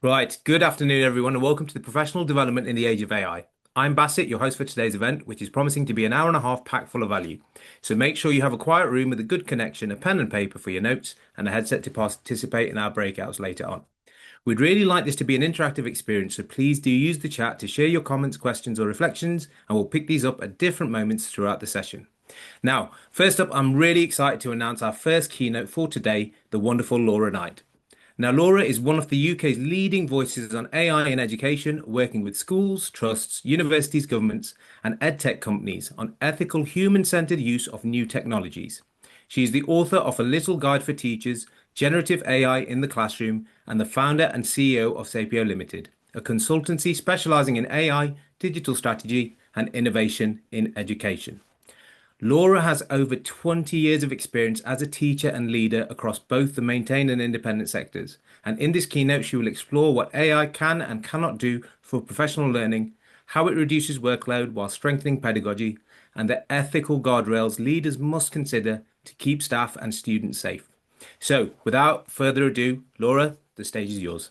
Right, good afternoon, everyone, and welcome to the Professional Development in the Age of AI. I'm Baasit, your host for today's event, which is promising to be an hour and a half packed full of value. So make sure you have a quiet room with a good connection, a pen and paper for your notes, and a headset to participate in our breakouts later on. We'd really like this to be an interactive experience, so please do use the chat to share your comments, questions, or reflections, and we'll pick these up at different moments throughout the session. Now, first up, I'm really excited to announce our first keynote for today, the wonderful Laura Knight. Now, Laura is one of the UK's leading voices on AI in education, working with schools, trusts, universities, governments, and edtech companies on ethical, human-centered use of new technologies. She is the author of A Little Guide for Teachers, Generative AI in the Classroom, and the founder and CEO of Sapio Limited, a consultancy specializing in AI, digital strategy, and innovation in education. Laura has over 20 years of experience as a teacher and leader across both the maintained and independent sectors. And in this keynote, she will explore what AI can and cannot do for professional learning, how it reduces workload while strengthening pedagogy, and the ethical guardrails leaders must consider to keep staff and students safe. So, without further ado, Laura, the stage is yours.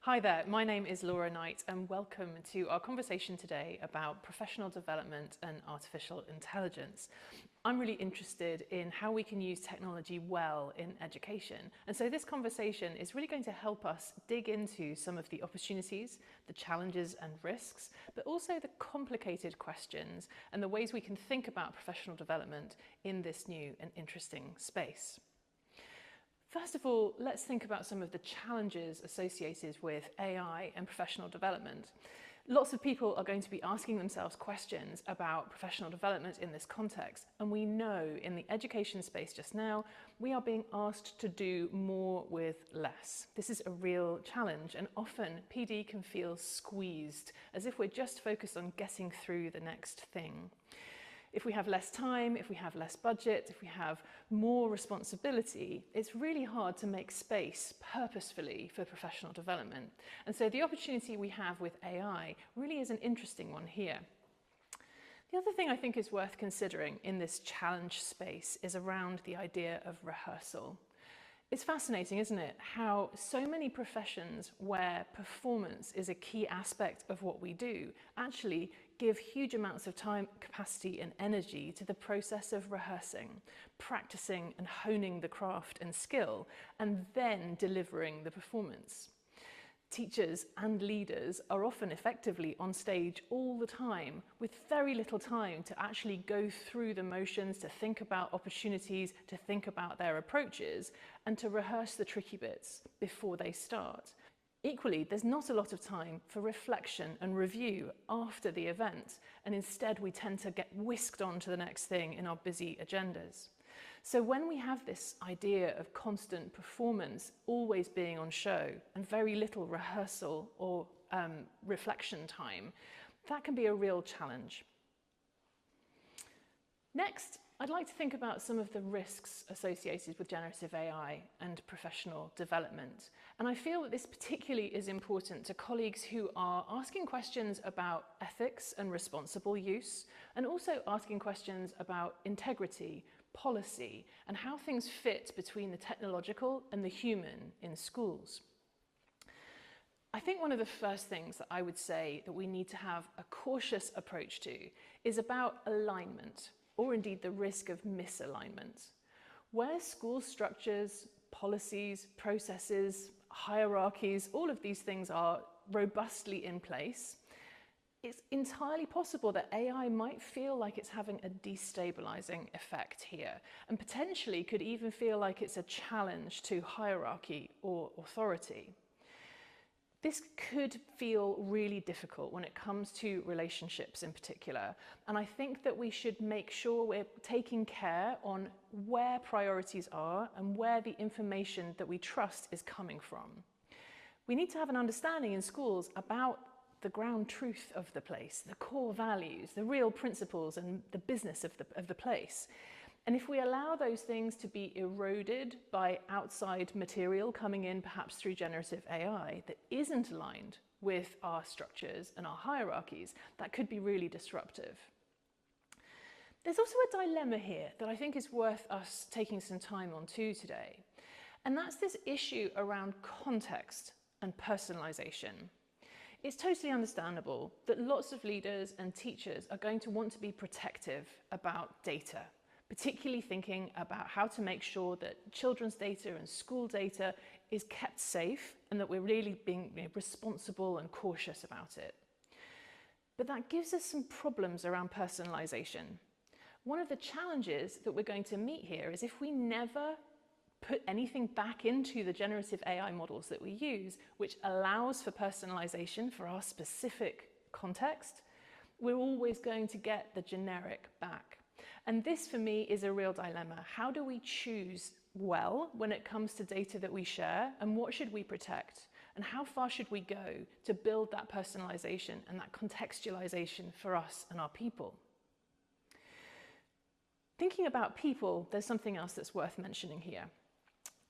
Hi there, my name is Laura Knight and welcome to our conversation today about professional development and artificial intelligence. I'm really interested in how we can use technology well in education. And so this conversation is really going to help us dig into some of the opportunities, the challenges and risks, but also the complicated questions and the ways we can think about professional development in this new and interesting space. First of all, let's think about some of the challenges associated with AI and professional development. Lots of people are going to be asking themselves questions about professional development in this context, and we know in the education space just now, we are being asked to do more with less. This is a real challenge, and often PD can feel squeezed, as if we're just focused on getting through the next thing. If we have less time, if we have less budget, if we have more responsibility, it's really hard to make space purposefully for professional development. And so the opportunity we have with AI really is an interesting one here. The other thing I think is worth considering in this challenge space is around the idea of rehearsal. It's fascinating, isn't it, how so many professions where performance is a key aspect of what we do actually give huge amounts of time, capacity and energy to the process of rehearsing, practicing and honing the craft and skill, and then delivering the performance. Teachers and leaders are often effectively on stage all the time with very little time to actually go through the motions, to think about opportunities, to think about their approaches, and to rehearse the tricky bits before they start. Equally, there's not a lot of time for reflection and review after the event, and instead we tend to get whisked on to the next thing in our busy agendas. So when we have this idea of constant performance always being on show and very little rehearsal or reflection time, that can be a real challenge. Next, I'd like to think about some of the risks associated with generative AI and professional development. And I feel that this particularly is important to colleagues who are asking questions about ethics and responsible use, and also asking questions about integrity, policy, and how things fit between the technological and the human in schools. I think one of the first things that I would say that we need to have a cautious approach to is about alignment, or indeed the risk of misalignment. Where school structures, policies, processes, hierarchies, all of these things are robustly in place, it's entirely possible that AI might feel like it's having a destabilizing effect here, and potentially could even feel like it's a challenge to hierarchy or authority. This could feel really difficult when it comes to relationships in particular, and I think that we should make sure we're taking care on where priorities are and where the information that we trust is coming from. We need to have an understanding in schools about the ground truth of the place, the core values, the real principles and the business of the place. And if we allow those things to be eroded by outside material coming in perhaps through generative AI that isn't aligned with our structures and our hierarchies, that could be really disruptive. There's also a dilemma here that I think is worth us taking some time on too today. And that's this issue around context and personalization. It's totally understandable that lots of leaders and teachers are going to want to be protective about data, particularly thinking about how to make sure that children's data and school data is kept safe and that we're really being responsible and cautious about it. But that gives us some problems around personalization. One of the challenges that we're going to meet here is if we never put anything back into the generative AI models that we use, which allows for personalization for our specific context, we're always going to get the generic back. And this for me is a real dilemma. How do we choose well when it comes to data that we share, and what should we protect? And how far should we go to build that personalization and that contextualization for us and our people? Thinking about people, there's something else that's worth mentioning here.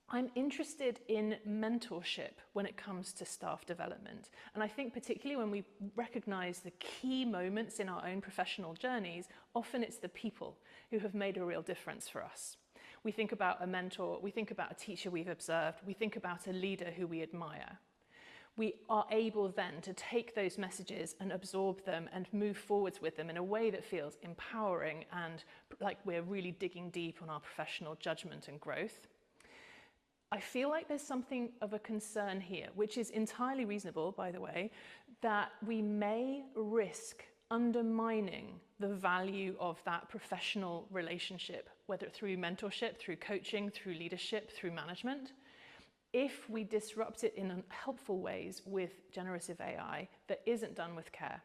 I'm interested in mentorship when it comes to staff development. And I think particularly when we recognize the key moments in our own professional journeys, often it's the people who have made a real difference for us. We think about a mentor, we think about a teacher we've observed, we think about a leader who we admire. We are able then to take those messages and absorb them and move forwards with them in a way that feels empowering and like we're really digging deep on our professional judgment and growth. I feel like there's something of a concern here, which is entirely reasonable, by the way, that we may risk undermining the value of that professional relationship, whether through mentorship, through coaching, through leadership, through management, if we disrupt it in unhelpful ways with generative AI that isn't done with care.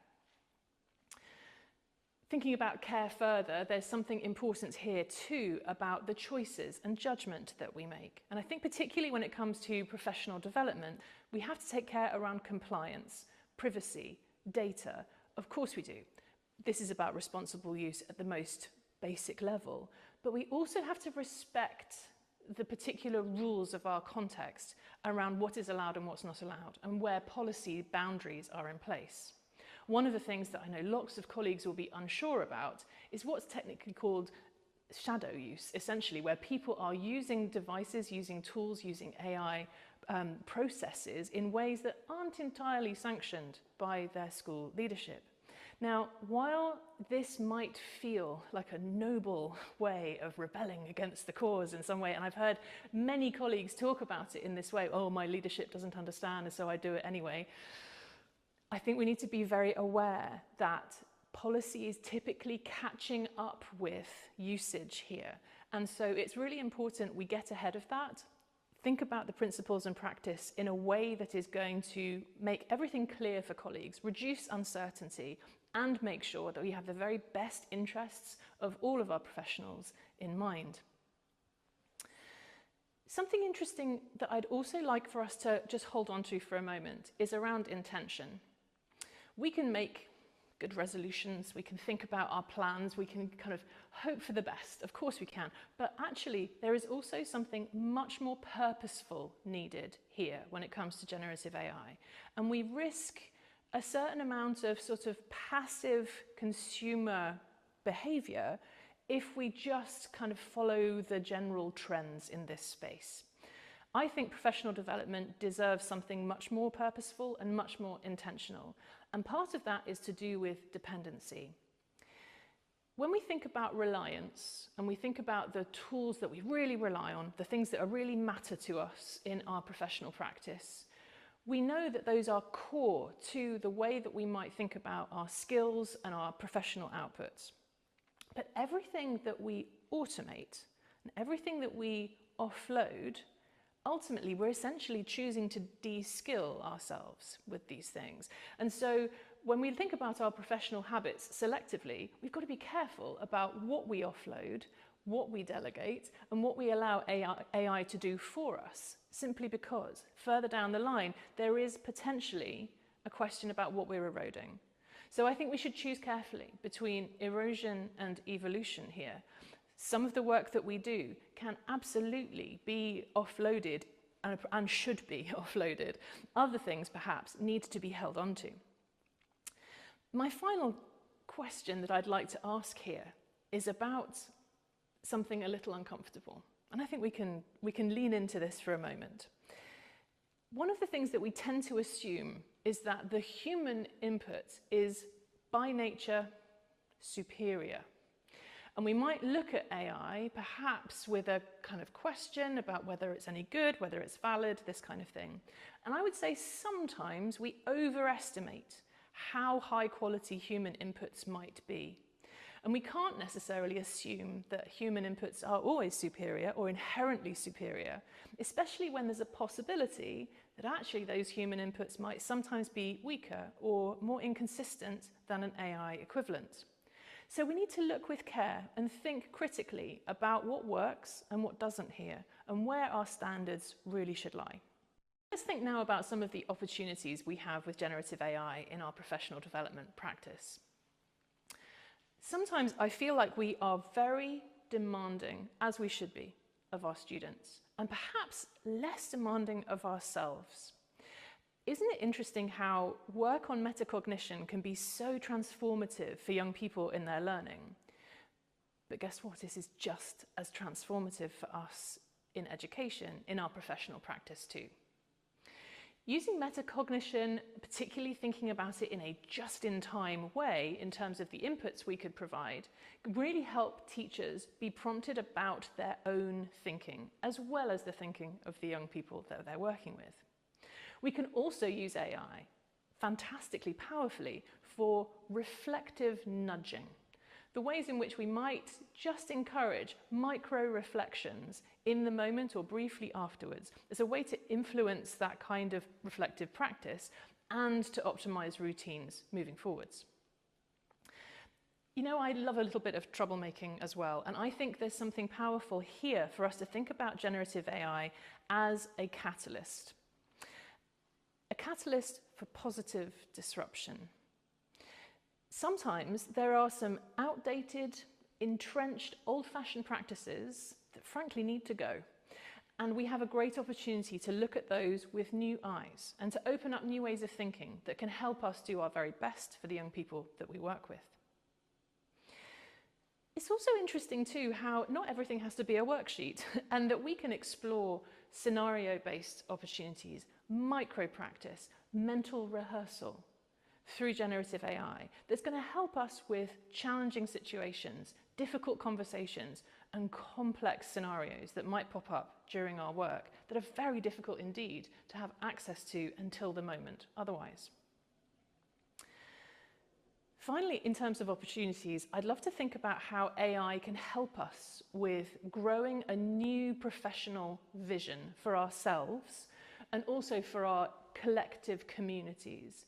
Thinking about care further, there's something important here too about the choices and judgment that we make. And I think particularly when it comes to professional development, we have to take care around compliance, privacy, data. Of course we do. This is about responsible use at the most basic level. But we also have to respect the particular rules of our context around what is allowed and what's not allowed, and where policy boundaries are in place. One of the things that I know lots of colleagues will be unsure about is what's technically called shadow use, essentially, where people are using devices, using tools, using AI processes in ways that aren't entirely sanctioned by their school leadership. Now, while this might feel like a noble way of rebelling against the cause in some way, and I've heard many colleagues talk about it in this way, oh, my leadership doesn't understand, and so I do it anyway. I think we need to be very aware that policy is typically catching up with usage here. And so it's really important we get ahead of that, think about the principles and practice in a way that is going to make everything clear for colleagues, reduce uncertainty, and make sure that we have the very best interests of all of our professionals in mind. Something interesting that I'd also like for us to just hold on to for a moment is around intention. We can make good resolutions, we can think about our plans, we can kind of hope for the best, of course we can, but actually there is also something much more purposeful needed here when it comes to generative AI. And we risk a certain amount of sort of passive consumer behavior if we just kind of follow the general trends in this space. I think professional development deserves something much more purposeful and much more intentional. And part of that is to do with dependency. When we think about reliance and we think about the tools that we really rely on, the things that really matter to us in our professional practice, we know that those are core to the way that we might think about our skills and our professional outputs. But everything that we automate and everything that we offload, ultimately we're essentially choosing to de-skill ourselves with these things. And so when we think about our professional habits selectively, we've got to be careful about what we offload, what we delegate, and what we allow AI to do for us, simply because further down the line, there is potentially a question about what we're eroding. So I think we should choose carefully between erosion and evolution here. Some of the work that we do can absolutely be offloaded and should be offloaded. Other things perhaps need to be held onto. My final question that I'd like to ask here is about something a little uncomfortable. And I think we can lean into this for a moment. One of the things that we tend to assume is that the human input is by nature superior. And we might look at AI perhaps with a kind of question about whether it's any good, whether it's valid, this kind of thing. And I would say sometimes we overestimate how high quality human inputs might be. And we can't necessarily assume that human inputs are always superior or inherently superior, especially when there's a possibility that actually those human inputs might sometimes be weaker or more inconsistent than an AI equivalent. So we need to look with care and think critically about what works and what doesn't here, and where our standards really should lie. Let's think now about some of the opportunities we have with generative AI in our professional development practice. Sometimes I feel like we are very demanding, as we should be, of our students, and perhaps less demanding of ourselves. Isn't it interesting how work on metacognition can be so transformative for young people in their learning? But guess what? This is just as transformative for us in education, in our professional practice too. Using metacognition, particularly thinking about it in a just-in-time way in terms of the inputs we could provide, can really help teachers be prompted about their own thinking, as well as the thinking of the young people that they're working with. We can also use AI fantastically powerfully for reflective nudging, the ways in which we might just encourage micro-reflections in the moment or briefly afterwards as a way to influence that kind of reflective practice and to optimize routines moving forwards. You know, I love a little bit of troublemaking as well, and I think there's something powerful here for us to think about generative AI as a catalyst. A catalyst for positive disruption. Sometimes there are some outdated, entrenched, old-fashioned practices that frankly need to go. And we have a great opportunity to look at those with new eyes and to open up new ways of thinking that can help us do our very best for the young people that we work with. It's also interesting too how not everything has to be a worksheet and that we can explore scenario-based opportunities, micro-practice, mental rehearsal through generative AI that's going to help us with challenging situations, difficult conversations, and complex scenarios that might pop up during our work that are very difficult indeed to have access to until the moment otherwise. Finally, in terms of opportunities, I'd love to think about how AI can help us with growing a new professional vision for ourselves and also for our collective communities.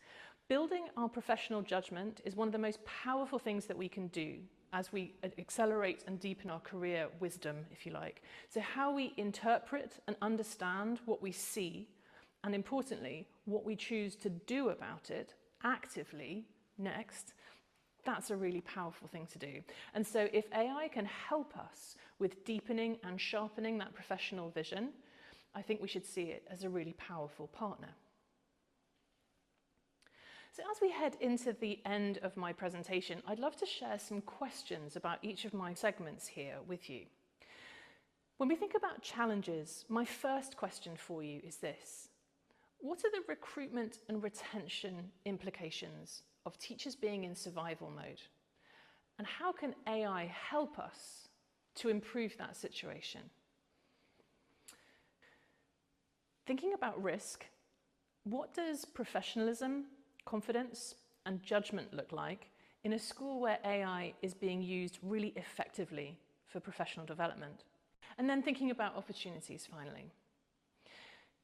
Building our professional judgment is one of the most powerful things that we can do as we accelerate and deepen our career wisdom, if you like. So how we interpret and understand what we see, and importantly, what we choose to do about it actively next, that's a really powerful thing to do. And so if AI can help us with deepening and sharpening that professional vision, I think we should see it as a really powerful partner. So as we head into the end of my presentation, I'd love to share some questions about each of my segments here with you. When we think about challenges, my first question for you is this: what are the recruitment and retention implications of teachers being in survival mode? And how can AI help us to improve that situation? Thinking about risk, what does professionalism, confidence, and judgment look like in a school where AI is being used really effectively for professional development? And then thinking about opportunities finally.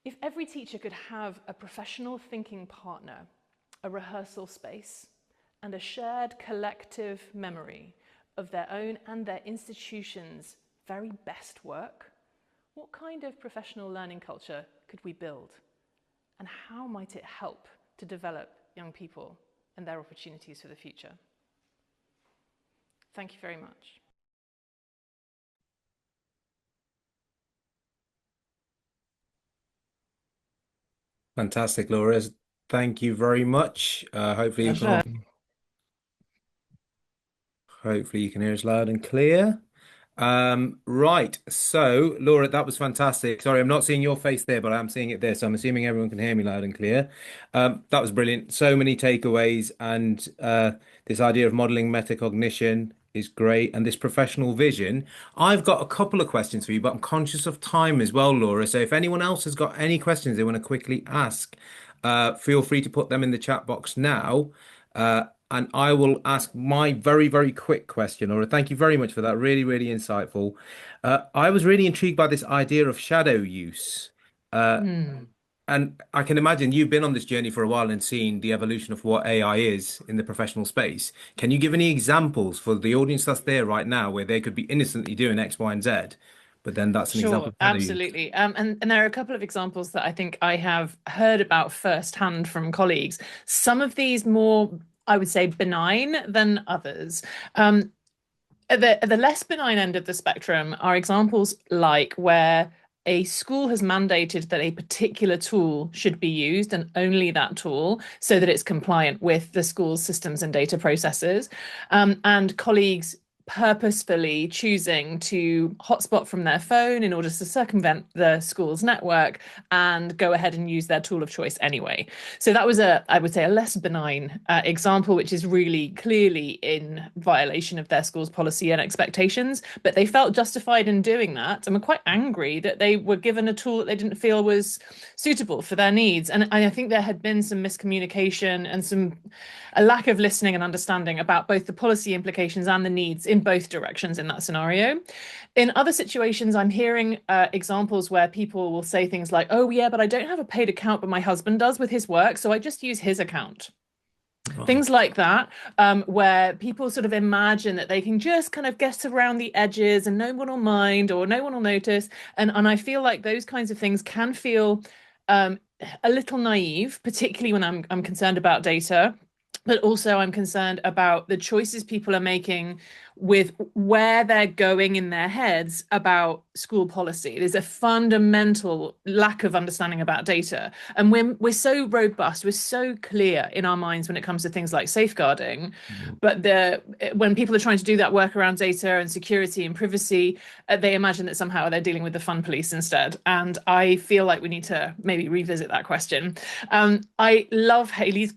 If every teacher could have a professional thinking partner, a rehearsal space, and a shared collective memory of their own and their institution's very best work, what kind of professional learning culture could we build? And how might it help to develop young people and their opportunities for the future? Thank you very much. Fantastic, Laura. Thank you very much. Hopefully you can all, Pleasure. Hopefully you can hear us loud and clear. Right. So, Laura, that was fantastic. Sorry, I'm not seeing your face there, but I'm seeing it there. So I'm assuming everyone can hear me loud and clear. That was brilliant. So many takeaways, and this idea of modeling metacognition is great, and this professional vision. I've got a couple of questions for you, but I'm conscious of time as well, Laura. So if anyone else has got any questions they want to quickly ask, feel free to put them in the chat box now. And I will ask my very, very quick question, Laura. Thank you very much for that. Really, really insightful. I was really intrigued by this idea of shadow use. Uh, Hmm. and I can imagine you've been on this journey for a while and seen the evolution of what AI is in the professional space. Can you give any examples for the audience that's there right now where they could be innocently doing X, Y, and Z, but then that's an example Sure, of shadow use? absolutely. And there are a couple of examples that I think I have heard about firsthand from colleagues. Some of these more, I would say, benign than others. Um, at the less benign end of the spectrum are examples like where a school has mandated that a particular tool should be used and only that tool so that it's compliant with the school's systems and data processes. And colleagues purposefully choosing to hotspot from their phone in order to circumvent the school's network and go ahead and use their tool of choice anyway. So that was I would say, a less benign example, which is really clearly in violation of their school's policy and expectations. But they felt justified in doing that and were quite angry that they were given a tool that they didn't feel was suitable for their needs. And I think there had been some miscommunication and a lack of listening and understanding about both the policy implications and the needs in both directions in that scenario. In other situations, I'm hearing examples where people will say things like, oh, yeah, but I don't have a paid account, but my husband does with his work, so I just use his account. Right. Things like that, where people sort of imagine that they can just kind of get around the edges and no one will mind or no one will notice. And I feel like those kinds of things can feel um, a little naive, particularly when I'm concerned about data. But also, I'm concerned about the choices people are making with where they're going in their heads about school policy. There's a fundamental lack of understanding about data. And we're so robust, we're so clear in our minds when it comes to things like safeguarding. But when people are trying to do that work around data and security and privacy, they imagine that somehow they're dealing with the fun police instead. And I feel like we need to maybe revisit that question. I love Haley's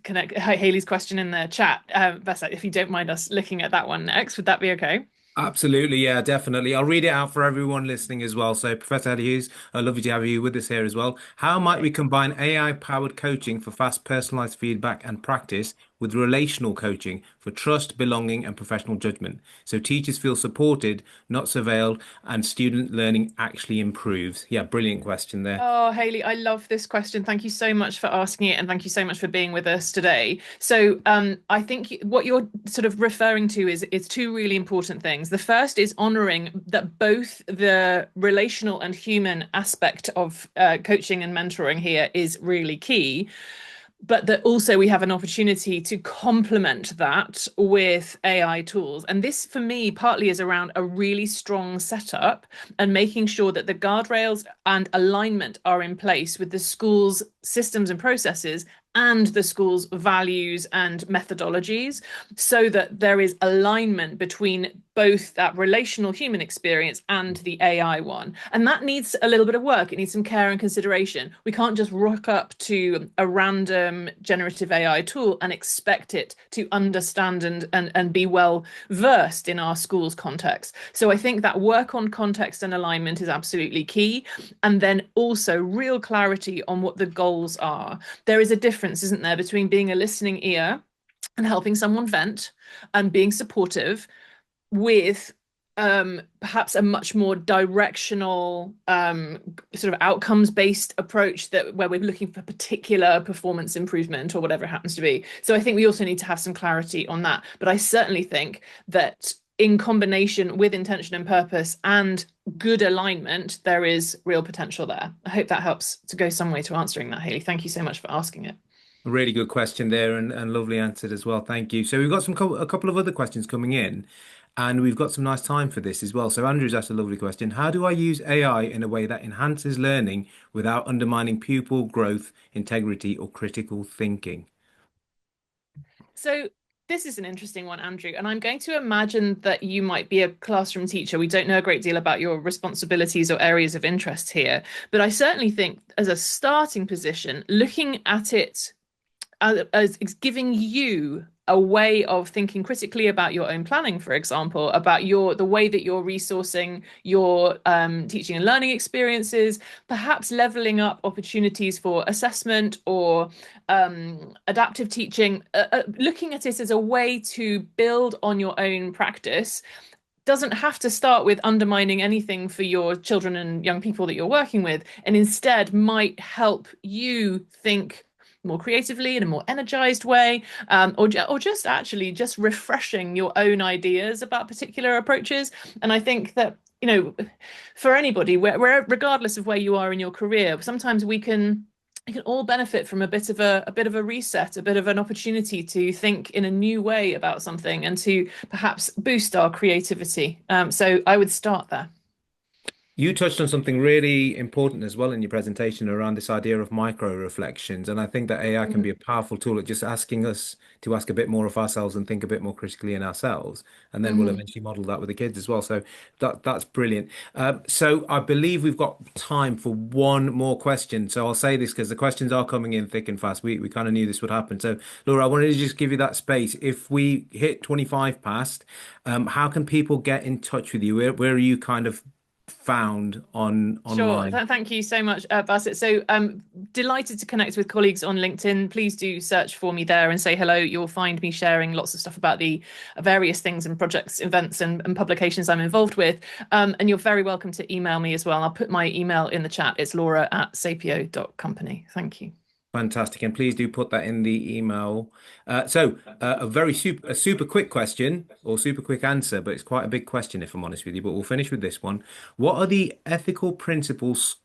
question in the chat. Besa, if you don't mind us looking at that one next, would that be okay? Absolutely, yeah, definitely. I'll read it out for everyone listening as well. So, Professor Eddie Hughes, lovely to have you with us here as well. How might we Great. combine AI-powered coaching for fast, personalized feedback and practice with relational coaching for trust, belonging, and professional judgment? So teachers feel supported, not surveilled, and student learning actually improves. Yeah, brilliant question there. Oh, Haley, I love this question. Thank you so much for asking it, and thank you so much for being with us today. So, I think what you're sort of referring to is two really important things. The first is honoring that both the relational and human aspect of coaching and mentoring here is really key, but that also we have an opportunity to complement that with AI tools. And this, for me, partly is around a really strong setup and making sure that the guardrails and alignment are in place with the school's systems and processes and the school's values and methodologies, so that there is alignment between both that relational human experience and the AI one. And that needs a little bit of work. It needs some care and consideration. We can't just rock up to a random generative AI tool and expect it to understand and be well versed in our school's context. So I think that work on context and alignment is absolutely key. And then also real clarity on what the goals are. There is a difference, isn't there, between being a listening ear and helping someone vent and being supportive with perhaps a much more directional sort of outcomes based approach that where we're looking for particular performance improvement or whatever it happens to be. So I think we also need to have some clarity on that. But I certainly think that in combination with intention and purpose and good alignment, there is real potential there. I hope that helps to go some way to answering that, Haley. Thank you so much for asking it. A really good question there and lovely answered as well. Thank you. So we've got a couple of other questions coming in, and we've got some nice time for this as well. So Andrew's asked a lovely question. How do I use AI in a way that enhances learning without undermining pupil growth, integrity, or critical thinking? So This is an interesting one, Andrew, and I'm going to imagine that you might be a classroom teacher. We don't know a great deal about your responsibilities or areas of interest here, but I certainly think as a starting position, looking at it as giving you a way of thinking critically about your own planning, for example, about the way that you're resourcing your teaching and learning experiences, perhaps leveling up opportunities for assessment or adaptive teaching, looking at it as a way to build on your own practice doesn't have to start with undermining anything for your children and young people that you're working with, and instead might help you think more creatively in a more energized way, or just actually just refreshing your own ideas about particular approaches. And I think that, for anybody, regardless of where you are in your career, sometimes we can all benefit from a bit of a reset, a bit of an opportunity to think in a new way about something and to perhaps boost our creativity. So I would start there. You touched on something really important as well in your presentation around this idea of micro reflections. And I think that AI can be a powerful tool at just asking us to ask a bit more of ourselves and think a bit more critically in ourselves. And then we'll Mm-hmm. eventually model that with the kids as well. So that's brilliant. So I believe we've got time for one more question. So I'll say this because the questions are coming in thick and fast. We kind of knew this would happen. So Laura, I wanted to just give you that space. If we hit 25 past, how can people get in touch with you? Where are you kind of found on Sure. online? Thank you so much, Baasit. So delighted to connect with colleagues on LinkedIn. Please do search for me there and say hello. You'll find me sharing lots of stuff about the various things and projects, events, and publications I'm involved with. And you're very welcome to email me as well. I'll put my email in the chat. It's laura@sapio.company. Thank you. Fantastic. And please do put that in the email. A super quick question or super quick answer, but it's quite a big question if I'm honest with you. But we'll finish with this one. What are the ethical principles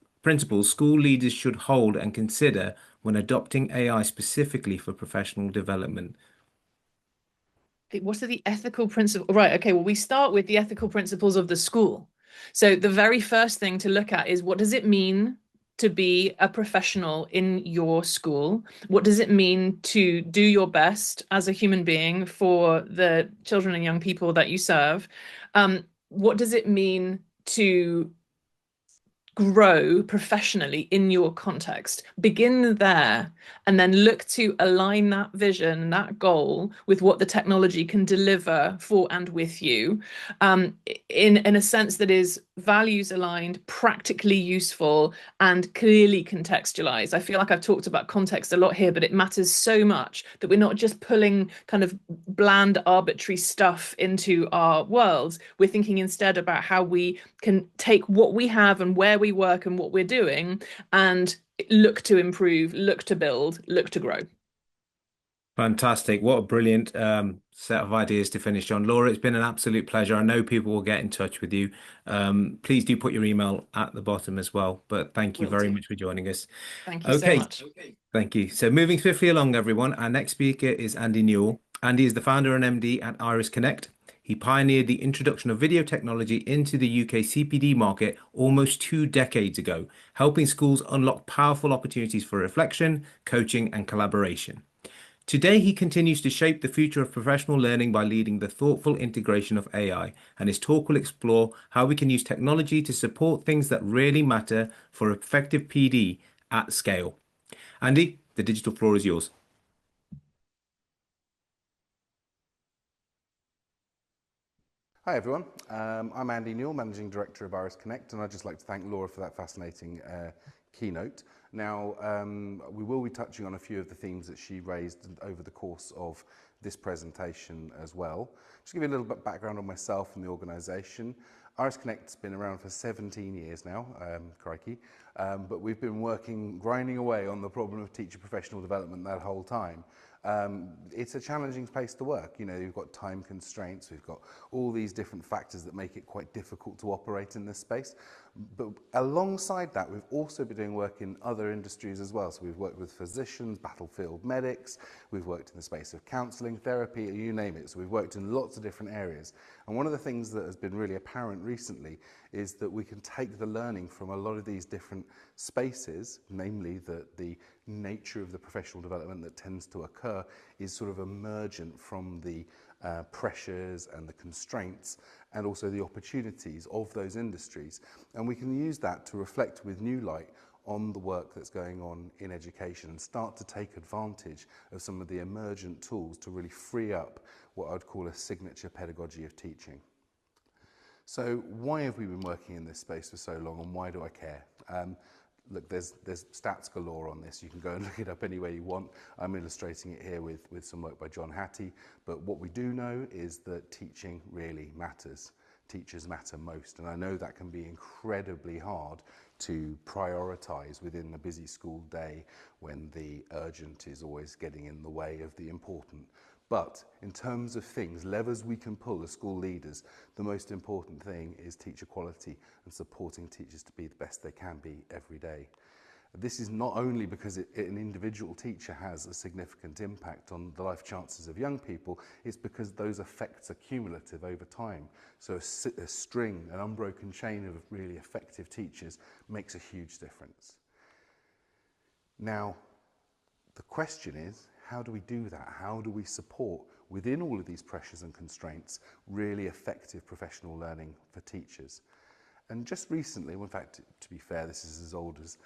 school leaders should hold and consider when adopting AI specifically for professional development? What are the ethical principles? Right. Okay. Well, we start with the ethical principles of the school. So the very first thing to look at is, what does it mean to be a professional in your school? What does it mean to do your best as a human being for the children and young people that you serve? What does it mean to grow professionally in your context? Begin there and then look to align that vision, that goal with what the technology can deliver for and with you, in a sense that is values aligned, practically useful, and clearly contextualized. I feel like I've talked about context a lot here, but it matters so much that we're not just pulling kind of bland, arbitrary stuff into our worlds. We're thinking instead about how we can take what we have and where we work and what we're doing and look to improve, look to build, look to grow. Fantastic. What a brilliant set of ideas to finish on. Laura, it's been an absolute pleasure. I know people will get in touch with you. Please do put your email at the bottom as well. But thank you Will very do. much for joining us. Thank you so Okay. much. Thank you. So moving swiftly along, everyone, our next speaker is Andy Newell. Andy is the founder and MD at Iris Connect. He pioneered the introduction of video technology into the UK CPD market almost 2 decades ago, helping schools unlock powerful opportunities for reflection, coaching, and collaboration. Today, he continues to shape the future of professional learning by leading the thoughtful integration of AI, and his talk will explore how we can use technology to support things that really matter for effective PD at scale. Andy, the digital floor is yours. Hi everyone, I'm Andy Newell, Managing Director of Iris Connect, and I'd just like to thank Laura for that fascinating keynote. Now, we will be touching on a few of the themes that she raised over the course of this presentation as well. Just to give you a little bit of background on myself and the organisation. Iris Connect's been around for 17 years now, crikey, but we've been grinding away on the problem of teacher professional development that whole time. It's a challenging place to work. You know, you've got time constraints, we've got all these different factors that make it quite difficult to operate in this space. But alongside that, we've also been doing work in other industries as well. So we've worked with physicians, battlefield medics, we've worked in the space of counselling, therapy, you name it. So we've worked in lots of different areas. And one of the things that has been really apparent recently is that we can take the learning from a lot of these different spaces, namely the nature of the professional development that tends to occur is sort of emergent from the pressures and the constraints and also the opportunities of those industries. And we can use that to reflect with new light on the work that's going on in education and start to take advantage of some of the emergent tools to really free up what I'd call a signature pedagogy of teaching. So why have we been working in this space for so long, and why do I care? Look, there's stats galore on this. You can go and look it up any way you want. I'm illustrating it here with some work by John Hattie. But what we do know is that teaching really matters. Teachers matter most. And I know that can be incredibly hard to prioritise within the busy school day when the urgent is always getting in the way of the important. But in terms of things, levers we can pull as school leaders, the most important thing is teacher quality and supporting teachers to be the best they can be every day. This is not only because an individual teacher has a significant impact on the life chances of young people, it's because those effects are cumulative over time. So a string, an unbroken chain of really effective teachers makes a huge difference. Now, the question is, how do we do that? How do we support, within all of these pressures and constraints, really effective professional learning for teachers? And just recently, in fact, to be fair, this is as old as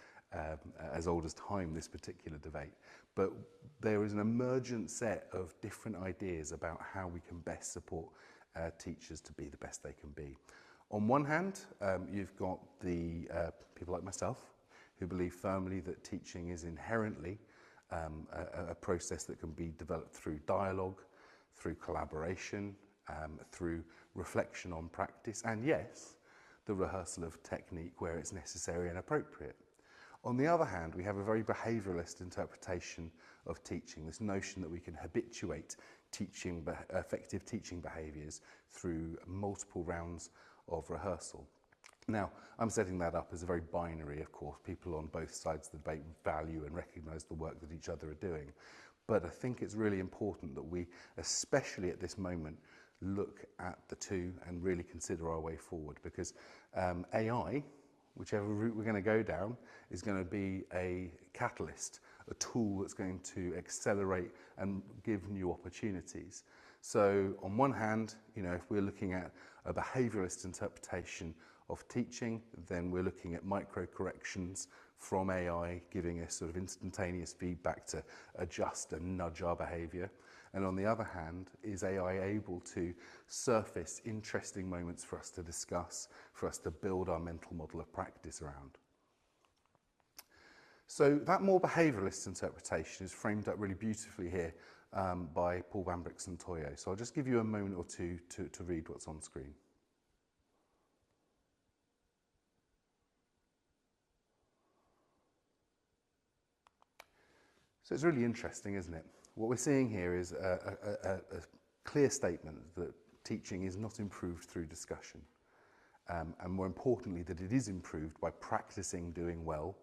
time, this particular debate, but there is an emergent set of different ideas about how we can best support teachers to be the best they can be. On one hand, you've got the people like myself who believe firmly that teaching is inherently a process that can be developed through dialogue, through collaboration, through reflection on practice, and yes, the rehearsal of technique where it's necessary and appropriate. On the other hand, we have a very behaviouralist interpretation of teaching, this notion that we can habituate effective teaching behaviours through multiple rounds of rehearsal. Now, I'm setting that up as a very binary, of course. People on both sides of the debate value and recognise the work that each other are doing. But I think it's really important that we, especially at this moment, look at the two and really consider our way forward, because AI, whichever route we're going to go down, is going to be a catalyst, a tool that's going to accelerate and give new opportunities. So on one hand, if we're looking at a behaviouralist interpretation of teaching, then we're looking at micro corrections from AI, giving us sort of instantaneous feedback to adjust and nudge our behaviour. And on the other hand, is AI able to surface interesting moments for us to discuss, for us to build our mental model of practice around? So that more behaviouralist interpretation is framed up really beautifully here by Paul Van Brixen-Toyo. So I'll just give you a moment or two to read what's on screen. So it's really interesting, isn't it? What we're seeing here is a clear statement that teaching is not improved through discussion. And more importantly, that it is improved by practicing doing well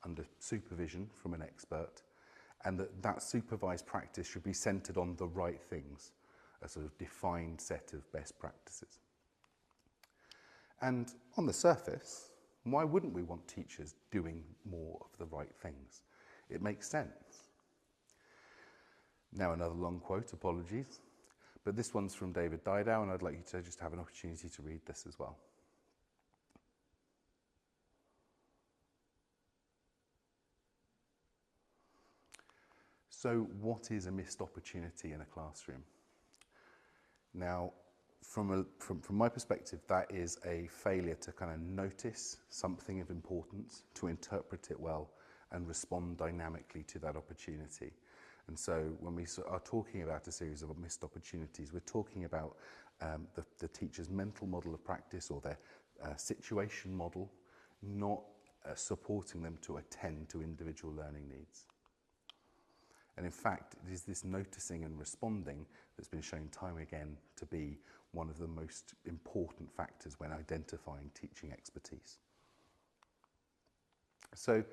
under supervision from an expert, and that supervised practice should be centred on the right things, a sort of defined set of best practices. And on the surface, why wouldn't we want teachers doing more of the right things? It makes sense. Now another long quote, apologies, but this one's from David Didow, and I'd like you to just have an opportunity to read this as well. So what is a missed opportunity in a classroom? Now, from my perspective, that is a failure to kind of notice something of importance, to interpret it well, and respond dynamically to that opportunity. And so when we are talking about a series of missed opportunities, we're talking about the teacher's mental model of practice or their situation model, not supporting them to attend to individual learning needs. And in fact, it is this noticing and responding that's been shown time again to be one of the most important factors when identifying teaching expertise. So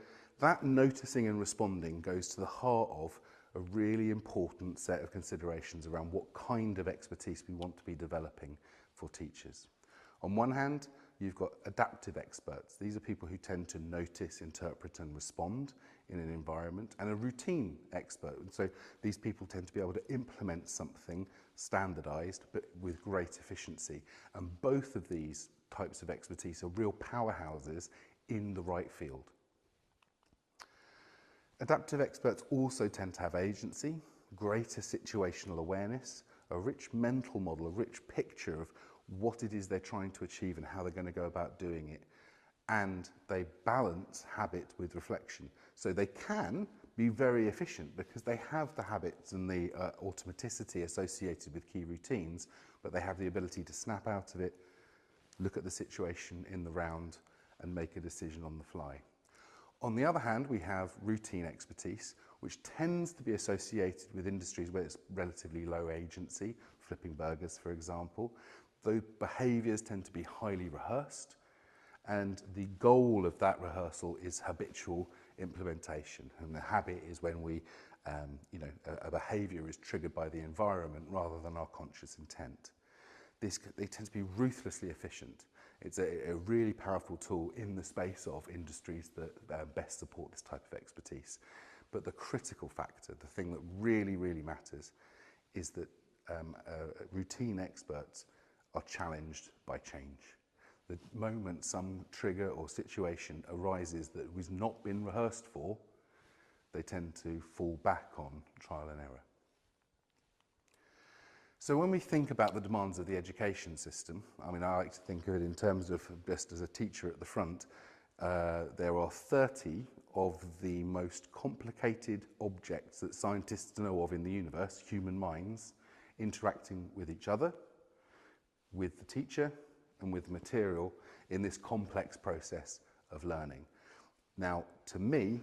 that noticing and responding goes to the heart of a really important set of considerations around what kind of expertise we want to be developing for teachers. On one hand, you've got adaptive experts. These are people who tend to notice, interpret and respond in an environment, and a routine expert. And so these people tend to be able to implement something standardized but with great efficiency. And both of these types of expertise are real powerhouses in the right field. Adaptive experts also tend to have agency, greater situational awareness, a rich mental model, a rich picture of what it is they're trying to achieve and how they're going to go about doing it. And they balance habit with reflection. So they can be very efficient because they have the habits and the automaticity associated with key routines, but they have the ability to snap out of it, look at the situation in the round, and make a decision on the fly. On the other hand, we have routine expertise, which tends to be associated with industries where it's relatively low agency, flipping burgers, for example. Those behaviours tend to be highly rehearsed, and the goal of that rehearsal is habitual implementation. And the habit is when we, a behaviour is triggered by the environment rather than our conscious intent. They tend to be ruthlessly efficient. It's a really powerful tool in the space of industries that best support this type of expertise. But the critical factor, the thing that really, really matters, is that routine experts are challenged by change. The moment some trigger or situation arises that has not been rehearsed for, they tend to fall back on trial and error. So when we think about the demands of the education system, I like to think of it in terms of, just as a teacher at the front, there are 30 of the most complicated objects that scientists know of in the universe, human minds, interacting with each other, with the teacher, and with material in this complex process of learning. Now, to me,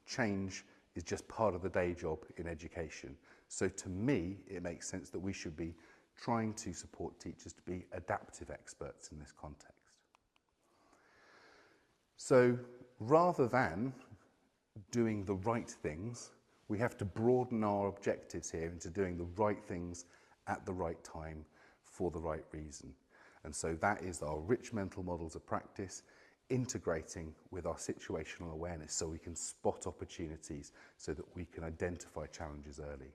change is just part of the day job in education. So to me, it makes sense that we should be trying to support teachers to be adaptive experts in this context. So rather than doing the right things, we have to broaden our objectives here into doing the right things at the right time for the right reason. And so that is our rich mental models of practice, integrating with our situational awareness so we can spot opportunities so that we can identify challenges early.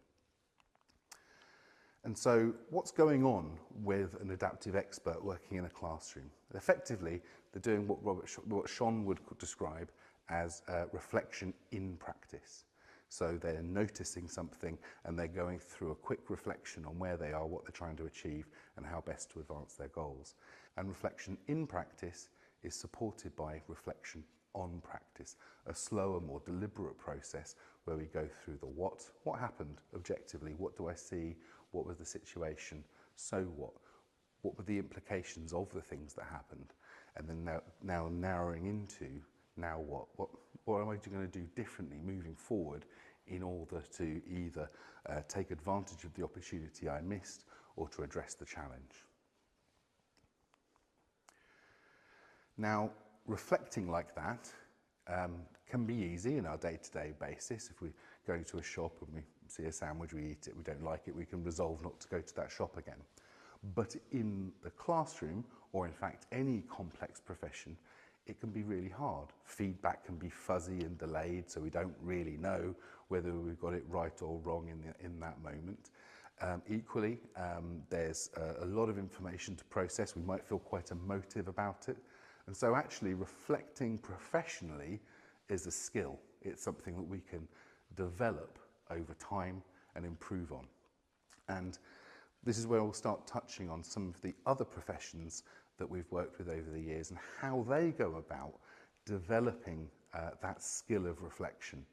And so what's going on with an adaptive expert working in a classroom? Effectively, they're doing what Sean would describe as reflection in practice. So they're noticing something and they're going through a quick reflection on where they are, what they're trying to achieve, and how best to advance their goals. And reflection in practice is supported by reflection on practice, a slower, more deliberate process where we go through the what happened objectively, what do I see, what was the situation, so what were the implications of the things that happened, and then now narrowing into now what am I going to do differently moving forward in order to either take advantage of the opportunity I missed or to address the challenge. Now, reflecting like that can be easy in our day-to-day basis. If we're going to a shop and we see a sandwich, we eat it, we don't like it, we can resolve not to go to that shop again. But in the classroom, or in fact any complex profession, it can be really hard. Feedback can be fuzzy and delayed, so we don't really know whether we've got it right or wrong in that moment. Equally, there's a lot of information to process. We might feel quite emotive about it. And so actually reflecting professionally is a skill. It's something that we can develop over time and improve on. And this is where we'll start touching on some of the other professions that we've worked with over the years and how they go about developing that skill of reflection.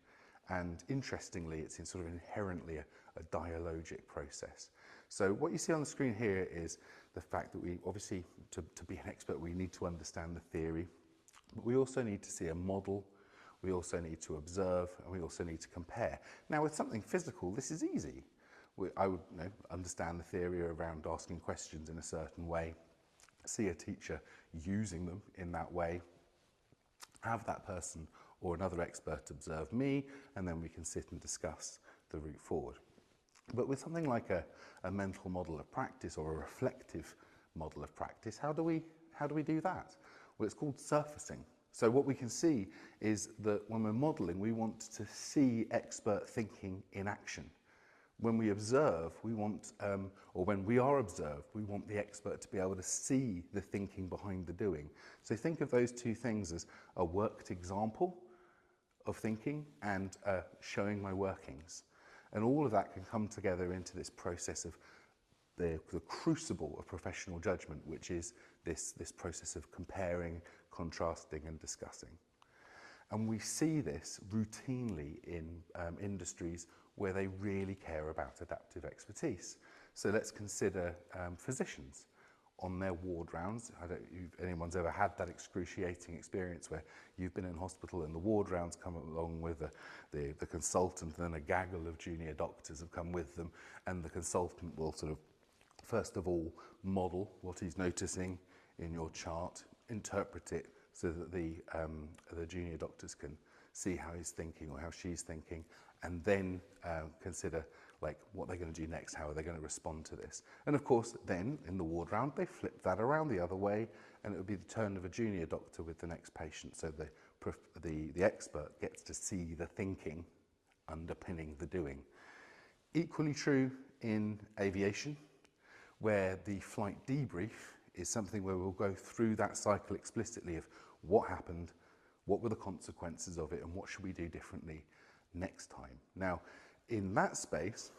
And interestingly, it's sort of inherently a dialogic process. So what you see on the screen here is the fact that we obviously, to be an expert, we need to understand the theory, but we also need to see a model, we also need to observe, and we also need to compare. Now with something physical, this is easy. I would understand the theory around asking questions in a certain way, see a teacher using them in that way, have that person or another expert observe me, and then we can sit and discuss the route forward. But with something like a mental model of practice or a reflective model of practice, how do we do that? Well, it's called surfacing. So what we can see is that when we're modelling, we want to see expert thinking in action. When we observe, we want, or when we are observed, we want the expert to be able to see the thinking behind the doing. So think of those two things as a worked example of thinking and showing my workings. And all of that can come together into this process of the crucible of professional judgment, which is this process of comparing, contrasting and discussing. And we see this routinely in industries where they really care about adaptive expertise. So let's consider physicians on their ward rounds. I don't know if anyone's ever had that excruciating experience where you've been in hospital and the ward rounds come along with the consultant, and then a gaggle of junior doctors have come with them, and the consultant will sort of, first of all, model what he's noticing in your chart, interpret it so that the junior doctors can see how he's thinking or how she's thinking, and then consider like what they're going to do next, how are they going to respond to this. And of course, then in the ward round, they flip that around the other way, and it would be the turn of a junior doctor with the next patient. So the expert gets to see the thinking underpinning the doing. Equally true in aviation, where the flight debrief is something where we'll go through that cycle explicitly of what happened, what were the consequences of it, and what should we do differently next time. Now, in that space,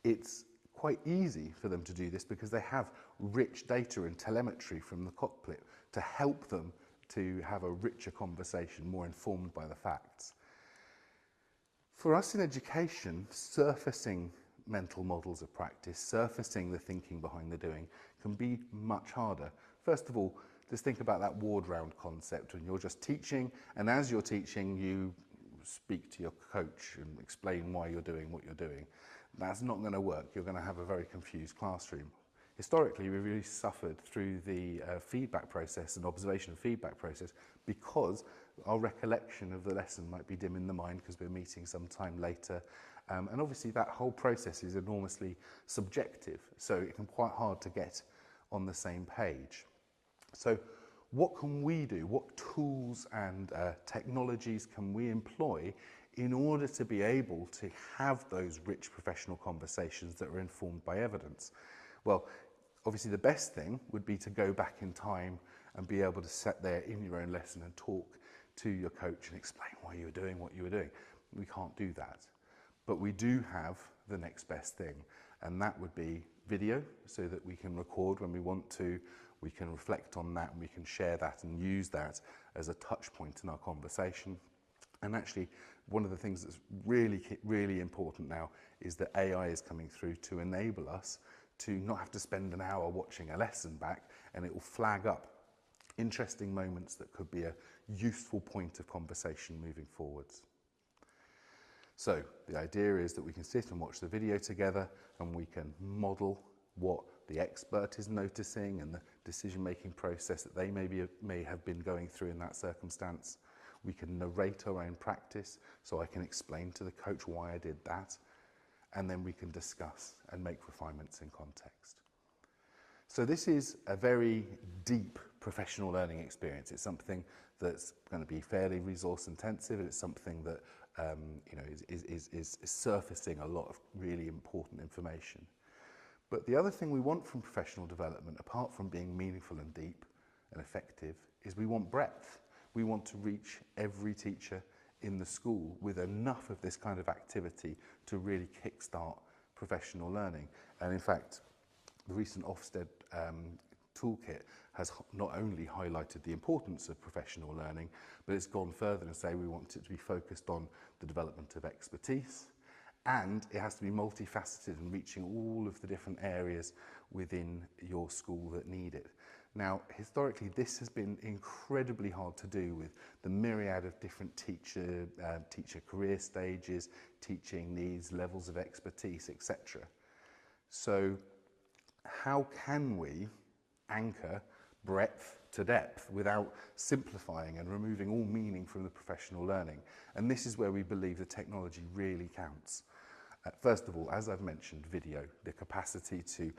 it's quite easy for them to do this because they have rich data and telemetry from the cockpit to help them to have a richer conversation, more informed by the facts. For us in education, surfacing mental models of practice, surfacing the thinking behind the doing, can be much harder. First of all, just think about that ward round concept when you're just teaching, and as you're teaching, you speak to your coach and explain why you're doing what you're doing. That's not going to work. You're going to have a very confused classroom. Historically, we've really suffered through the feedback process and observation feedback process because our recollection of the lesson might be dim in the mind because we're meeting sometime later. And obviously that whole process is enormously subjective, so it can be quite hard to get on the same page. So what can we do? What tools and technologies can we employ in order to be able to have those rich professional conversations that are informed by evidence? Well, obviously the best thing would be to go back in time and be able to sit there in your own lesson and talk to your coach and explain why you were doing what you were doing. We can't do that. But we do have the next best thing, and that would be video, so that we can record when we want to, we can reflect on that, and we can share that and use that as a touch point in our conversation. And actually, one of the things that's really, really important now is that AI is coming through to enable us to not have to spend an hour watching a lesson back, and it will flag up interesting moments that could be a useful point of conversation moving forwards. So the idea is that we can sit and watch the video together, and we can model what the expert is noticing and the decision-making process that they may have been going through in that circumstance. We can narrate our own practice, so I can explain to the coach why I did that, and then we can discuss and make refinements in context. So this is a very deep professional learning experience. It's something that's going to be fairly resource intensive, and it's something that is surfacing a lot of really important information. But the other thing we want from professional development, apart from being meaningful and deep and effective, is we want breadth. We want to reach every teacher in the school with enough of this kind of activity to really kickstart professional learning. And in fact, the recent Ofsted toolkit has not only highlighted the importance of professional learning, but it's gone further and say we want it to be focused on the development of expertise, and it has to be multifaceted and reaching all of the different areas within your school that need it. Now, historically, this has been incredibly hard to do with the myriad of different teacher career stages, teaching needs, levels of expertise, etc. So how can we anchor breadth to depth without simplifying and removing all meaning from the professional learning? And this is where we believe the technology really counts. First of all, as I've mentioned, video, the capacity to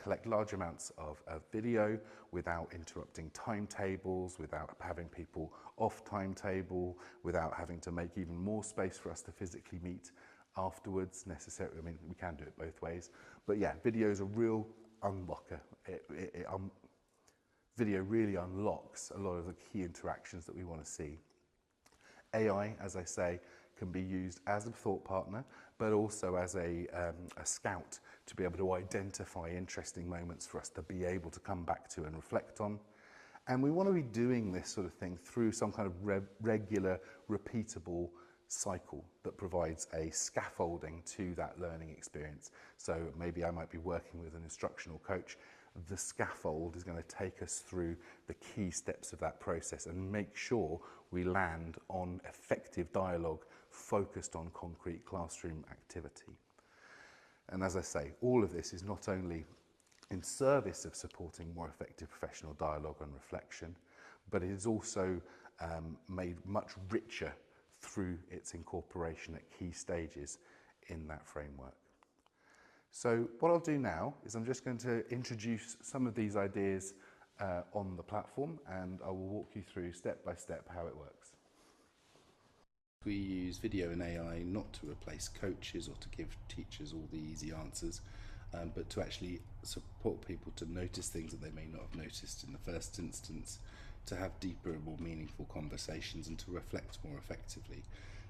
collect large amounts of video without interrupting timetables, without having people off timetable, without having to make even more space for us to physically meet afterwards necessarily. I mean, we can do it both ways. But yeah, video is a real unlocker. Video really unlocks a lot of the key interactions that we want to see. AI, as I say, can be used as a thought partner, but also as a scout to be able to identify interesting moments for us to be able to come back to and reflect on. And we want to be doing this sort of thing through some kind of regular, repeatable cycle that provides a scaffolding to that learning experience. So maybe I might be working with an instructional coach. The scaffold is going to take us through the key steps of that process and make sure we land on effective dialogue focused on concrete classroom activity. And as I say, all of this is not only in service of supporting more effective professional dialogue and reflection, but it is also made much richer through its incorporation at key stages in that framework. So what I'll do now is I'm just going to introduce some of these ideas on the platform, and I will walk you through step by step how it works. We use video and AI not to replace coaches or to give teachers all the easy answers, but to actually support people to notice things that they may not have noticed in the first instance, to have deeper and more meaningful conversations, and to reflect more effectively.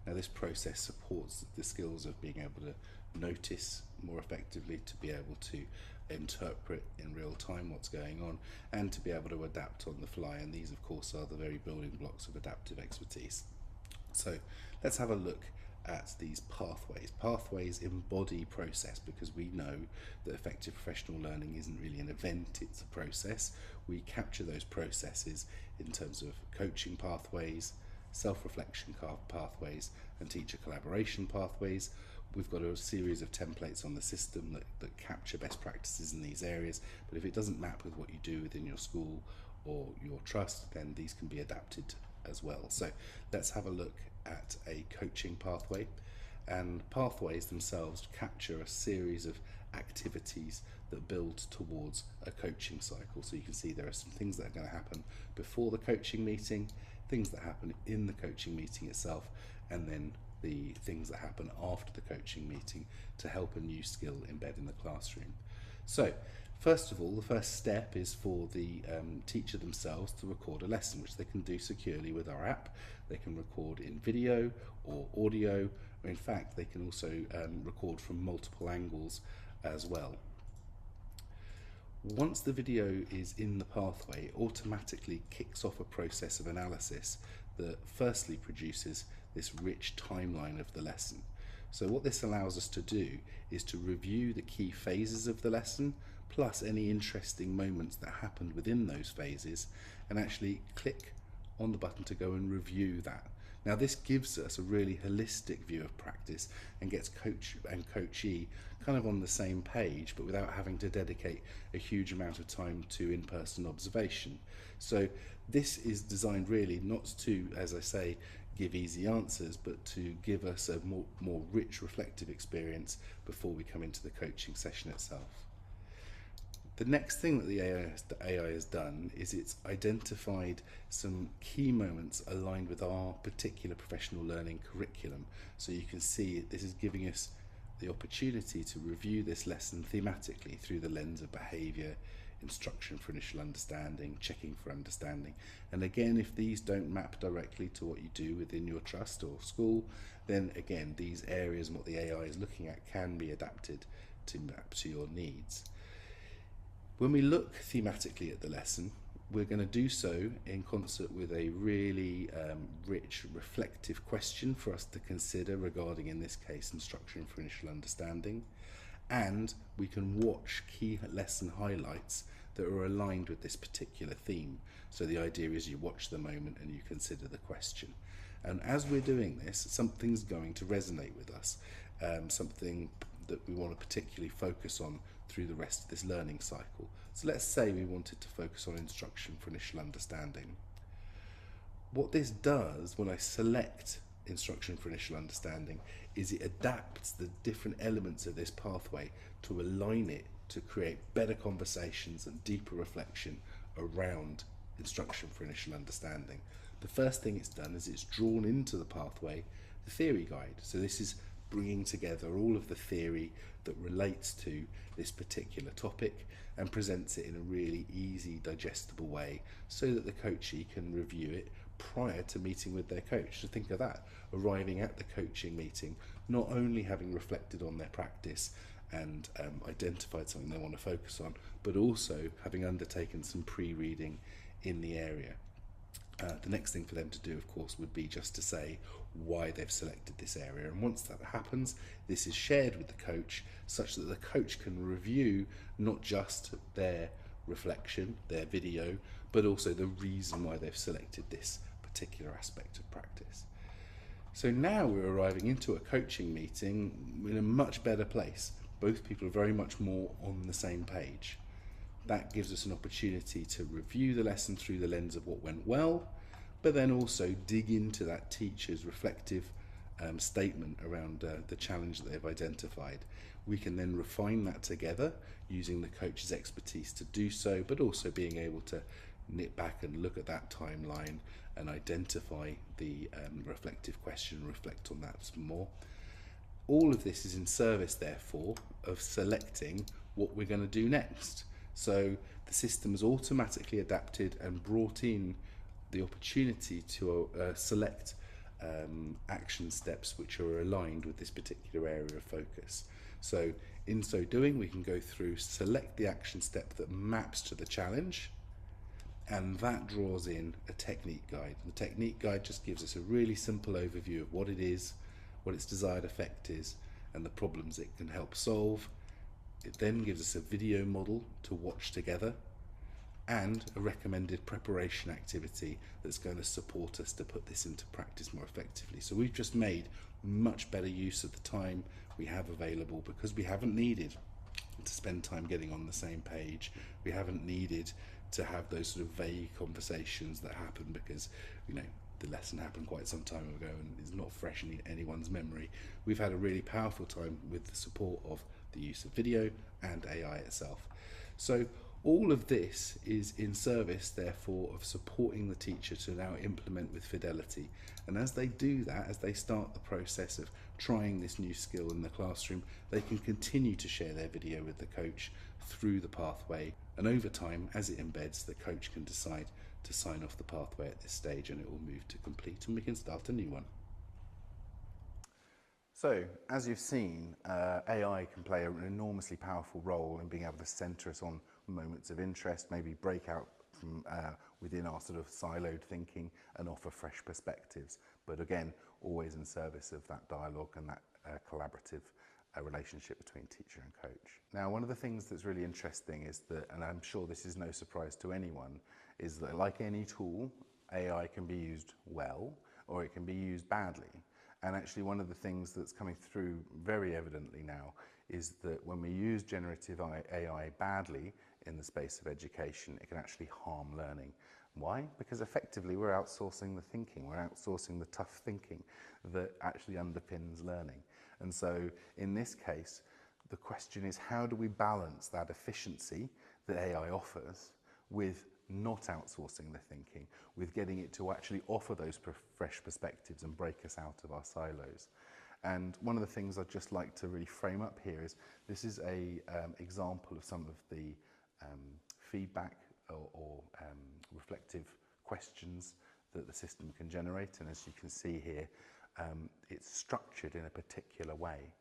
Now, this process supports the skills of being able to notice more effectively, to be able to interpret in real time what's going on, and to be able to adapt on the fly. And these, of course, are the very building blocks of adaptive expertise. So let's have a look at these pathways. Pathways embody process, because we know that effective professional learning isn't really an event, it's a process. We capture those processes in terms of coaching pathways, self-reflection pathways, and teacher collaboration pathways. We've got a series of templates on the system that capture best practices in these areas, but if it doesn't map with what you do within your school or your trust, then these can be adapted as well. So let's have a look at a coaching pathway. And pathways themselves capture a series of activities that build towards a coaching cycle. So you can see there are some things that are going to happen before the coaching meeting, things that happen in the coaching meeting itself, and then the things that happen after the coaching meeting to help a new skill embed in the classroom. So first of all, the first step is for the teacher themselves to record a lesson, which they can do securely with our app. They can record in video or audio, or in fact they can also record from multiple angles as well. Once the video is in the pathway, it automatically kicks off a process of analysis that firstly produces this rich timeline of the lesson. So what this allows us to do is to review the key phases of the lesson, plus any interesting moments that happened within those phases, and actually click on the button to go and review that. Now, this gives us a really holistic view of practice and gets coach and coachee kind of on the same page, but without having to dedicate a huge amount of time to in-person observation. So this is designed really not to, as I say, give easy answers, but to give us a more rich reflective experience before we come into the coaching session itself. The next thing that the AI has done is it's identified some key moments aligned with our particular professional learning curriculum. So you can see this is giving us the opportunity to review this lesson thematically through the lens of behaviour, instruction for initial understanding, checking for understanding. And again, if these don't map directly to what you do within your trust or school, then again, these areas and what the AI is looking at can be adapted to map to your needs. When we look thematically at the lesson, we're going to do so in concert with a really rich reflective question for us to consider regarding, in this case, instruction for initial understanding. And we can watch key lesson highlights that are aligned with this particular theme. So the idea is you watch the moment and you consider the question. And as we're doing this, something's going to resonate with us, something that we want to particularly focus on through the rest of this learning cycle. So let's say we wanted to focus on instruction for initial understanding. What this does when I select instruction for initial understanding is it adapts the different elements of this pathway to align it to create better conversations and deeper reflection around instruction for initial understanding. The first thing it's done is it's drawn into the pathway the theory guide. So this is bringing together all of the theory that relates to this particular topic and presents it in a really easy, digestible way so that the coachee can review it prior to meeting with their coach. So think of that, arriving at the coaching meeting, not only having reflected on their practice and identified something they want to focus on, but also having undertaken some pre-reading in the area. The next thing for them to do, of course, would be just to say why they've selected this area. And once that happens, this is shared with the coach such that the coach can review not just their reflection, their video, but also the reason why they've selected this particular aspect of practice. So now we're arriving into a coaching meeting in a much better place. Both people are very much more on the same page. That gives us an opportunity to review the lesson through the lens of what went well, but then also dig into that teacher's reflective statement around the challenge that they've identified. We can then refine that together using the coach's expertise to do so, but also being able to nip back and look at that timeline and identify the reflective question, reflect on that some more. All of this is in service, therefore, of selecting what we're going to do next. So the system has automatically adapted and brought in the opportunity to select action steps which are aligned with this particular area of focus. So in so doing, we can go through, select the action step that maps to the challenge, and that draws in a technique guide. The technique guide just gives us a really simple overview of what it is, what its desired effect is, and the problems it can help solve. It then gives us a video model to watch together and a recommended preparation activity that's going to support us to put this into practice more effectively. So we've just made much better use of the time we have available because we haven't needed to spend time getting on the same page. We haven't needed to have those sort of vague conversations that happen because, you know, the lesson happened quite some time ago and is not fresh in anyone's memory. We've had a really powerful time with the support of the use of video and AI itself. So all of this is in service, therefore, of supporting the teacher to now implement with fidelity. And as they do that, as they start the process of trying this new skill in the classroom, they can continue to share their video with the coach through the pathway. And over time, as it embeds, the coach can decide to sign off the pathway at this stage and it will move to complete and we can start a new one. So, as you've seen, AI can play an enormously powerful role in being able to centre us on moments of interest, maybe break out from within our sort of siloed thinking and offer fresh perspectives. But again, always in service of that dialogue and that collaborative relationship between teacher and coach. Now, one of the things that's really interesting is that, and I'm sure this is no surprise to anyone, is that like any tool, AI can be used well or it can be used badly. And actually one of the things that's coming through very evidently now is that when we use generative AI badly in the space of education, it can actually harm learning. Why? Because effectively we're outsourcing the thinking, we're outsourcing the tough thinking that actually underpins learning. And so in this case, the question is, how do we balance that efficiency that AI offers with not outsourcing the thinking, with getting it to actually offer those fresh perspectives and break us out of our silos? And one of the things I'd just like to really frame up here is this is a example of some of the feedback or reflective questions that the system can generate. And as you can see here, it's structured in a particular way.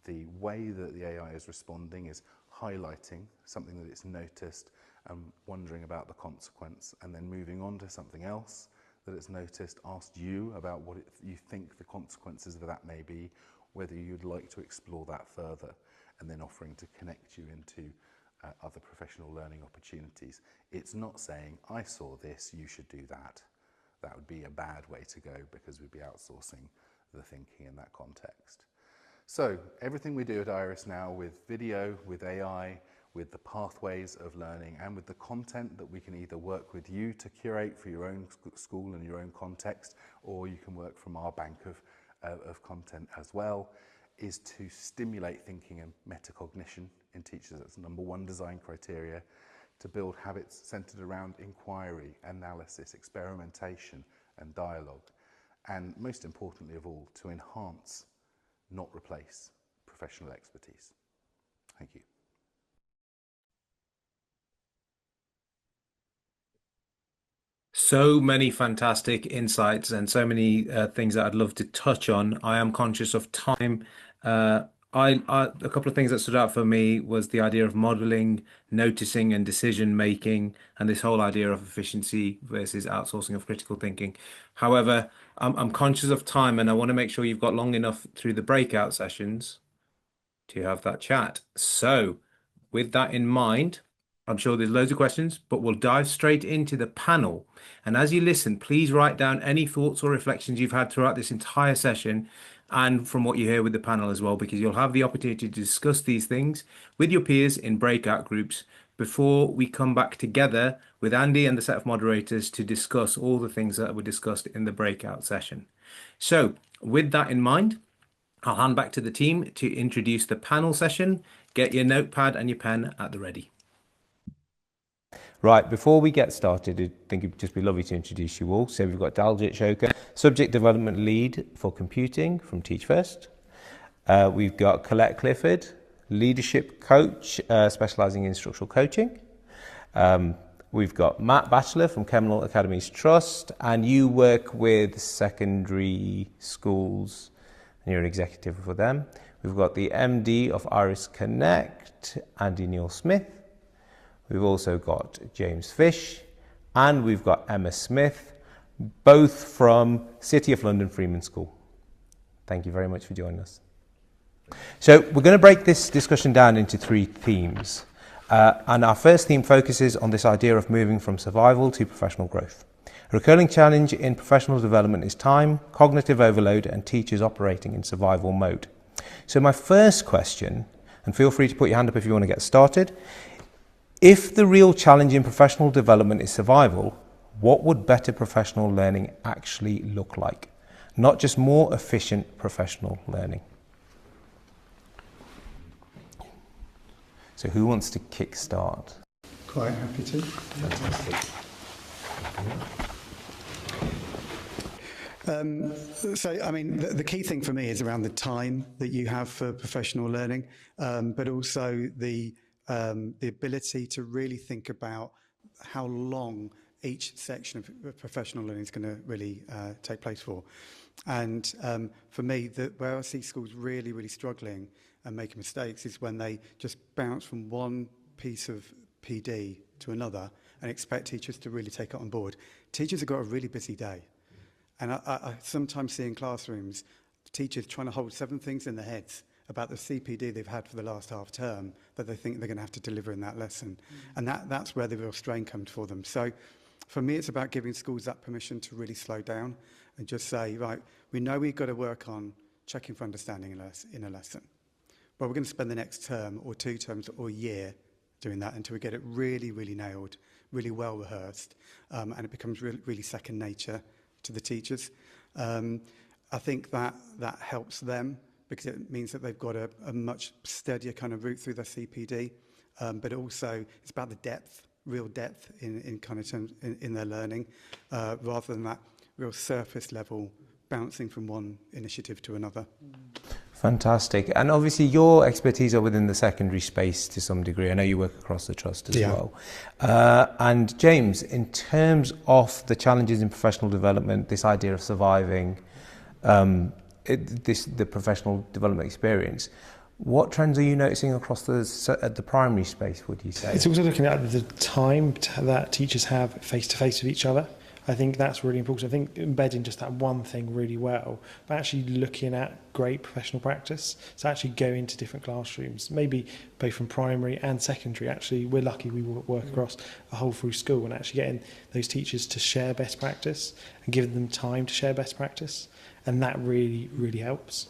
The way that the AI is responding is highlighting something that it's noticed and wondering about the consequence, and then moving on to something else that it's noticed, asked you about what you think the consequences of that may be, whether you'd like to explore that further, and then offering to connect you into other professional learning opportunities. It's not saying, I saw this, you should do that. That would be a bad way to go because we'd be outsourcing the thinking in that context. So everything we do at Iris now with video, with AI, with the pathways of learning and with the content that we can either work with you to curate for your own school and your own context, or you can work from our bank of content as well, is to stimulate thinking and metacognition in teachers. That's number one design criteria, to build habits centered around inquiry, analysis, experimentation, and dialogue, and most importantly of all, to enhance, not replace, professional expertise. Thank you. So many fantastic insights and so many things that I'd love to touch on. I am conscious of time. Uh, a couple of things that stood out for me was the idea of modeling, noticing, and decision making, and this whole idea of efficiency versus outsourcing of critical thinking. However, I'm conscious of time, and I want to make sure you've got long enough through the breakout sessions to have that chat. So, with that in mind, I'm sure there's loads of questions, but we'll dive straight into the panel. And as you listen, please write down any thoughts or reflections you've had throughout this entire session and from what you hear with the panel as well, because you'll have the opportunity to discuss these things with your peers in breakout groups before we come back together with Andy and the set of moderators to discuss all the things that were discussed in the breakout session. So, with that in mind, I'll hand back to the team to introduce the panel session. Get your notepad and your pen at the ready. Right, before we get started, I think it'd just be lovely to introduce you all. So we've got Daljit Shoka, Subject Development Lead for Computing from Teach First. We've got Colette Clifford, Leadership Coach, specialising in instructional coaching. We've got Matt Batchelor from Kemnal Academies Trust, and you work with secondary schools, and you're an executive for them. We've got the MD of Iris Connect, Andy Neil Smith. We've also got James Fish, and we've got Emma Smith, both from City of London Freeman School. Thank you very much for joining us. So we're going to break this discussion down into three themes. And our first theme focuses on this idea of moving from survival to professional growth. A recurring challenge in professional development is time, cognitive overload, and teachers operating in survival mode. So my first question, and feel free to put your hand up if you want to get started. If the real challenge in professional development is survival, what would better professional learning actually look like? Not just more efficient professional learning. So who wants to kick start? Quite happy to. Fantastic. So, I mean, the key thing for me is around the time that you have for professional learning, but also the ability to really think about how long each section of professional learning is going to really take place for. And for me, where I see schools really, really struggling and making mistakes is when they just bounce from one piece of PD to another and expect teachers to really take it on board. Teachers have got a really busy day. And I sometimes see in classrooms teachers trying to hold 7 things in their heads about the CPD they've had for the last half term that they think they're going to have to deliver in that lesson. And that's where the real strain comes for them. So for me, it's about giving schools that permission to really slow down and just say, right, we know we've got to work on checking for understanding in a lesson. But we're going to spend the next term or 2 terms or a year doing that until we get it really, really nailed, really well rehearsed, and it becomes really second nature to the teachers. I think that helps them because it means that they've got a much steadier kind of route through their CPD, but also it's about the depth, real depth in kind of terms in their learning, rather than that real surface level bouncing from one initiative to another. Fantastic. And obviously your expertise are within the secondary space to some degree. I know you work across the trust as well. And James, in terms of the challenges in professional development, this idea of surviving the professional development experience, what trends are you noticing across the primary space, would you say? It's also looking at the time that teachers have face-to-face with each other. I think that's really important. I think embedding just that one thing really well, but actually looking at great professional practice. So actually go into different classrooms, maybe both from primary and secondary. Actually, we're lucky we work across a whole through school and actually getting those teachers to share best practice and giving them time to share best practice. And that really, really helps.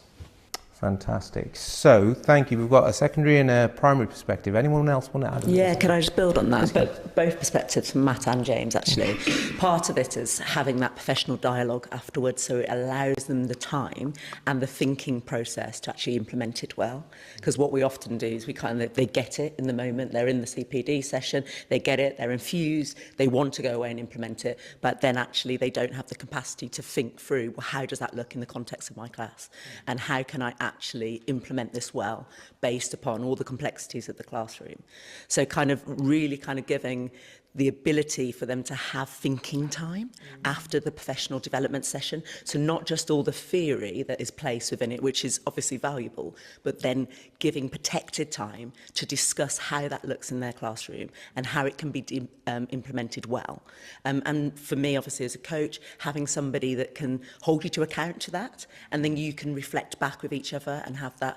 Fantastic. So, thank you. We've got a secondary and a primary perspective. Anyone else want to add? Yeah, can I just build on that? But both perspectives from Matt and James, actually. Part of it is having that professional dialogue afterwards, so it allows them the time and the thinking process to actually implement it well. Because what we often do is they get it in the moment, they're in the CPD session, they get it, they're infused, they want to go away and implement it, but then actually they don't have the capacity to think through, well, how does that look in the context of my class? And how can I actually implement this well based upon all the complexities of the classroom? So really giving the ability for them to have thinking time after the professional development session. So not just all the theory that is placed within it, which is obviously valuable, but then giving protected time to discuss how that looks in their classroom and how it can be implemented well. And for me, obviously, as a coach, having somebody that can hold you to account to that, and then you can reflect back with each other and have that,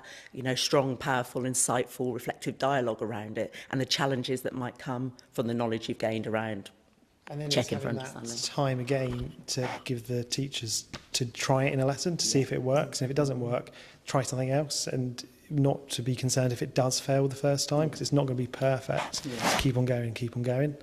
strong, powerful, insightful, reflective dialogue around it and the challenges that might come from the knowledge you've gained around And then checking it's for having understanding. that time again to give the teachers to try it in a lesson to see if it works. And if it doesn't work, try something else, and not to be concerned if it does fail the first time, because it's not going to be perfect. Just keep on going, keep on going.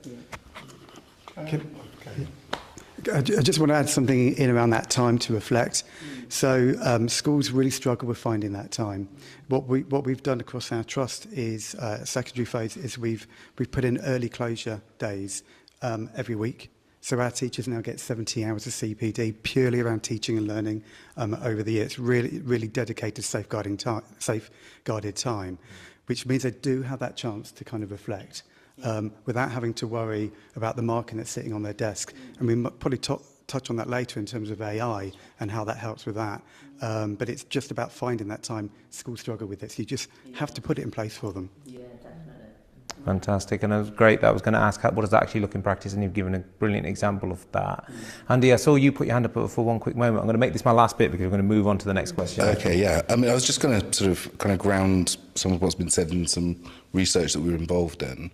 I just want to add something in around that time to reflect. So schools really struggle with finding that time. What we've done across our trust is secondary phase is we've put in early closure days every week. So our teachers now get 70 hours of CPD purely around teaching and learning over the year. It's really dedicated safeguarded time, which means they do have that chance to kind of reflect. Without having to worry about the marking that's sitting on their desk. And we might probably touch on that later in terms of AI and how that helps with that. But it's just about finding that time. Schools struggle with it, so you just have to put it in place for them. Yeah, definitely. Fantastic, and it was great. That was going to ask, what does that actually look in practice? And you've given a brilliant example of that. Andy, I saw you put your hand up for one quick moment. I'm going to make this my last bit because we're going to move on to the next question. Okay, yeah. I mean, I was just going to sort of ground some of what's been said in some research that we were involved in.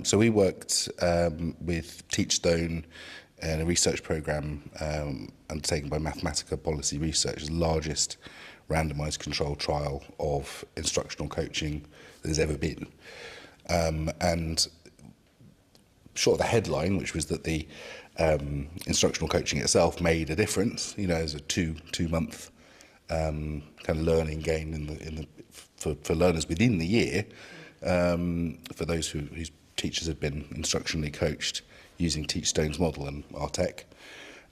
So we worked with Teachstone in a research programme undertaken by Mathematica Policy Research, the largest randomised controlled trial of instructional coaching there's ever been. And short of the headline, which was that the instructional coaching itself made a difference, as a two-month kind of learning gain for learners within the year. For those whose teachers have been instructionally coached using Teachstone's model and RTEC.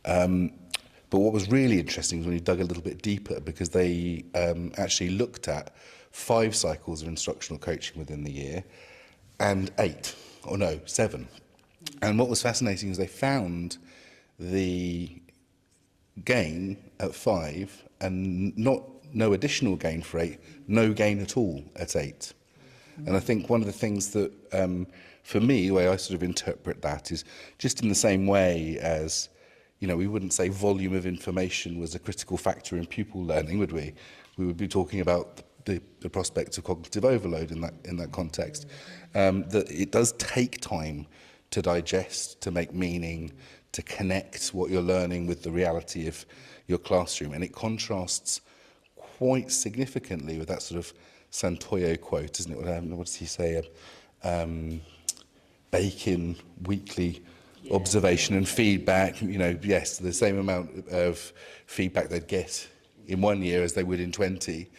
But what was really interesting was when you dug a little bit deeper, because they actually looked at 5 cycles of instructional coaching within the year and 7. And what was fascinating is they found the gain at 5 and no additional gain for 8, no gain at all at 8. And I think one of the things that, for me, the way I sort of interpret that is just in the same way as, we wouldn't say volume of information was a critical factor in pupil learning, would we? We would be talking about the prospects of cognitive overload in that context. That it does take time to digest, to make meaning, to connect what you're learning with the reality of your classroom. And it contrasts quite significantly with that sort of Santoyo quote, isn't it? What does he say? Bacon, weekly observation and feedback. Yes, the same amount of feedback they'd get in 1 year as they would in 20.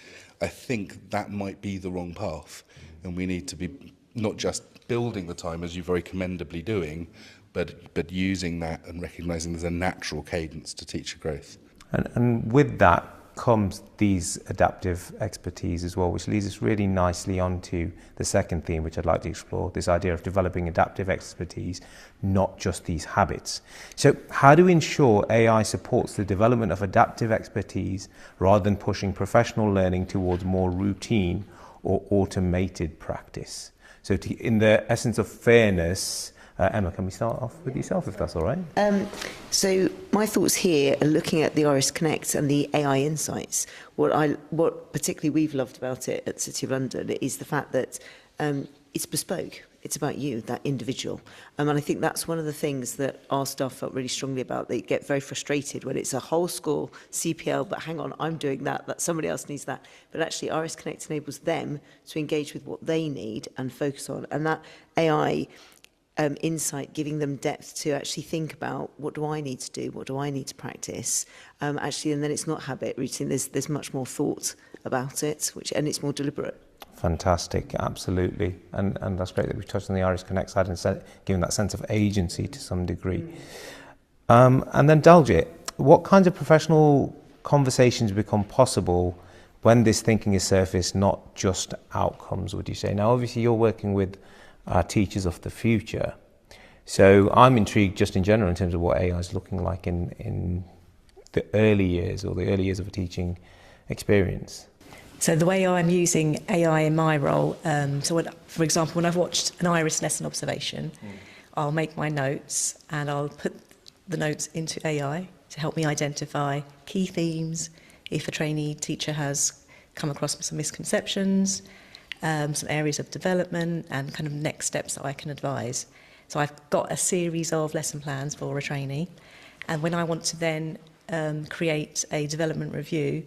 I think that might be the wrong path, and we need to be not just building the time, as you're very commendably doing, but using that and recognising there's a natural cadence to teacher growth. And with that comes these adaptive expertise as well, which leads us really nicely onto the second theme, which I'd like to explore, this idea of developing adaptive expertise, not just these habits. So how do we ensure AI supports the development of adaptive expertise rather than pushing professional learning towards more routine or automated practice? So in the essence of fairness, Emma, can we start off with yourself, if that's all right? So my thoughts here are looking at the Iris Connect and the AI insights. What particularly we've loved about it at City of London is the fact that it's bespoke. It's about you, that individual. And I think that's one of the things that our staff felt really strongly about. They get very frustrated when it's a whole school CPL, but hang on, I'm doing that somebody else needs that. But actually, RS Connect enables them to engage with what they need and focus on. And that AI insight, giving them depth to actually think about, what do I need to do? What do I need to practice? Actually, and then it's not habit routine. There's much more thought about it, and it's more deliberate. Fantastic, absolutely. And that's great that we've touched on the Iris Connect side and given that sense of agency to some degree. And then Daljit, what kinds of professional conversations become possible when this thinking is surfaced, not just outcomes, would you say? Now, obviously, you're working with teachers of the future. So I'm intrigued just in general in terms of what AI is looking like in the early years or the early years of a teaching experience. So the way I'm using AI in my role, for example, when I've watched an Iris lesson observation, I'll make my notes and I'll put the notes into AI to help me identify key themes, if a trainee teacher has come across some misconceptions, some areas of development and kind of next steps that I can advise. So I've got a series of lesson plans for a trainee, and when I want to then create a development review,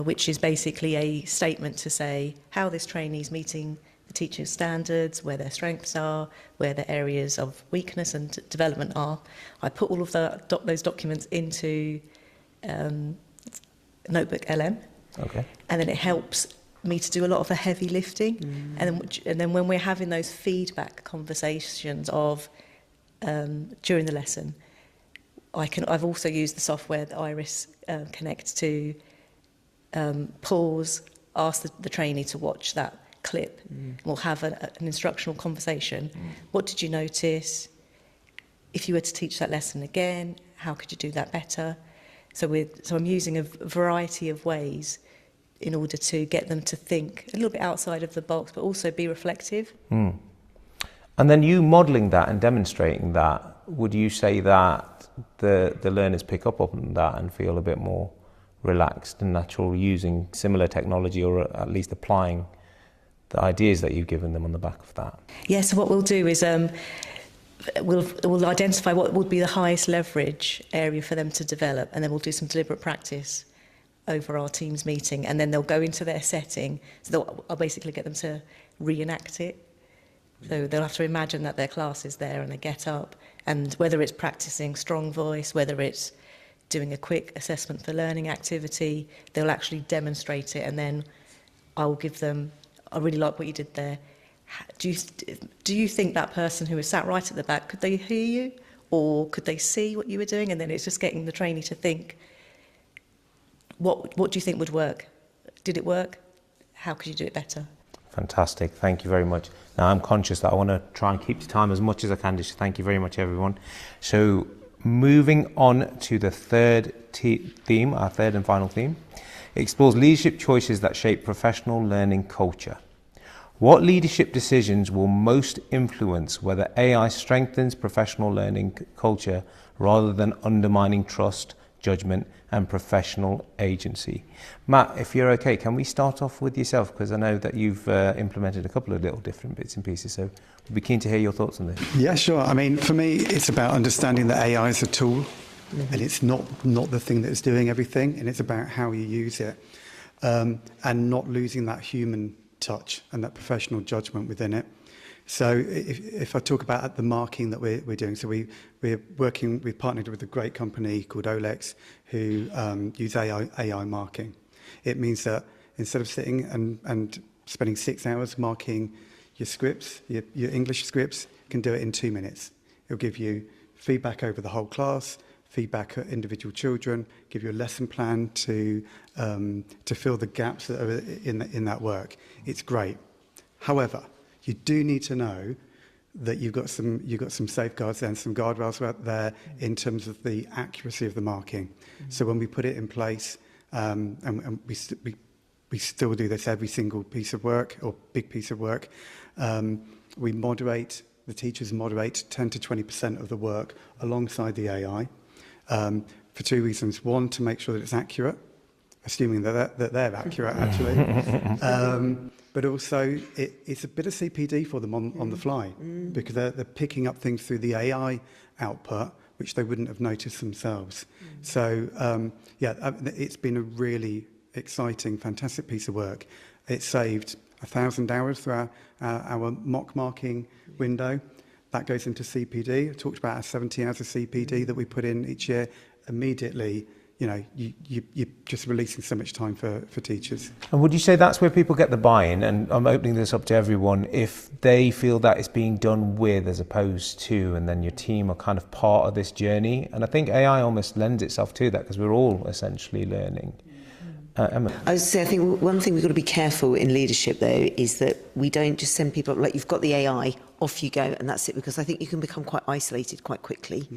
which is basically a statement to say how this trainee is meeting the teacher's standards, where their strengths are, where their areas of weakness and development are. I put all of those documents into Notebook LM, Okay. and then it helps me to do a lot of the heavy lifting. And then when we're having those feedback conversations of during the lesson, I've also used the software, the Iris Connect, to pause, ask the trainee to watch that clip. We'll have an instructional conversation. What did you notice? If you were to teach that lesson again, how could you do that better? So I'm using a variety of ways in order to get them to think a little bit outside of the box, but also be reflective. And then you modelling that and demonstrating that, would you say that the learners pick up on that and feel a bit more relaxed and natural using similar technology, or at least applying the ideas that you've given them on the back of that? Yeah, so what we'll do is we'll identify what would be the highest leverage area for them to develop, and then we'll do some deliberate practice over our team's meeting, and then they'll go into their setting. So I'll basically get them to reenact it. So they'll have to imagine that their class is there and they get up, and whether it's practicing strong voice, whether it's doing a quick assessment for learning activity, they'll actually demonstrate it, and then I'll give them, I really like what you did there. Do you think that person who was sat right at the back, could they hear you? Or could they see what you were doing? And then it's just getting the trainee to think, what do you think would work? Did it work? How could you do it better? Fantastic. Thank you very much. Now, I'm conscious that I want to try and keep to time as much as I can. Just thank you very much, everyone. So moving on to the third theme, our third and final theme, it explores leadership choices that shape professional learning culture. What leadership decisions will most influence whether AI strengthens professional learning culture rather than undermining trust, judgment, and professional agency? Matt, if you're okay, can we start off with yourself? Because I know that you've implemented a couple of little different bits and pieces, so we'd be keen to hear your thoughts on this. Yeah, sure. I mean, for me, it's about understanding that AI is a tool, and it's not the thing that is doing everything, and it's about how you use it, and not losing that human touch and that professional judgment within it. So if I talk about the marking that we're doing, so we've partnered with a great company called Olex who use AI marking. It means that instead of sitting and spending 6 hours marking your scripts, your English scripts, you can do it in 2 minutes. It'll give you feedback over the whole class, feedback at individual children, give you a lesson plan to fill the gaps that are in that work. It's great. However, you do need to know that you've got some safeguards and some guardrails out there in terms of the accuracy of the marking. So when we put it in place, and we still do this every single piece of work or big piece of work, the teachers moderate 10 to 20% of the work alongside the AI for 2 reasons. One, to make sure that it's accurate, assuming that they're accurate actually. but also it's a bit of CPD for them on the fly, because they're picking up things through the AI output, which they wouldn't have noticed themselves. So, it's been a really exciting, fantastic piece of work. It saved 1,000 hours through our mock marking window. That goes into CPD. I talked about our 70 hours of CPD that we put in each year. Immediately, you're just releasing so much time for teachers. And would you say that's where people get the buy-in? And I'm opening this up to everyone. If they feel that it's being done with as opposed to, and then your team are kind of part of this journey. And I think AI almost lends itself to that because we're all essentially learning. Emma. I would say, I think one thing we've got to be careful in leadership, though, is that we don't just send people, like, you've got the AI, off you go, and that's it, because I think you can become quite isolated quite quickly.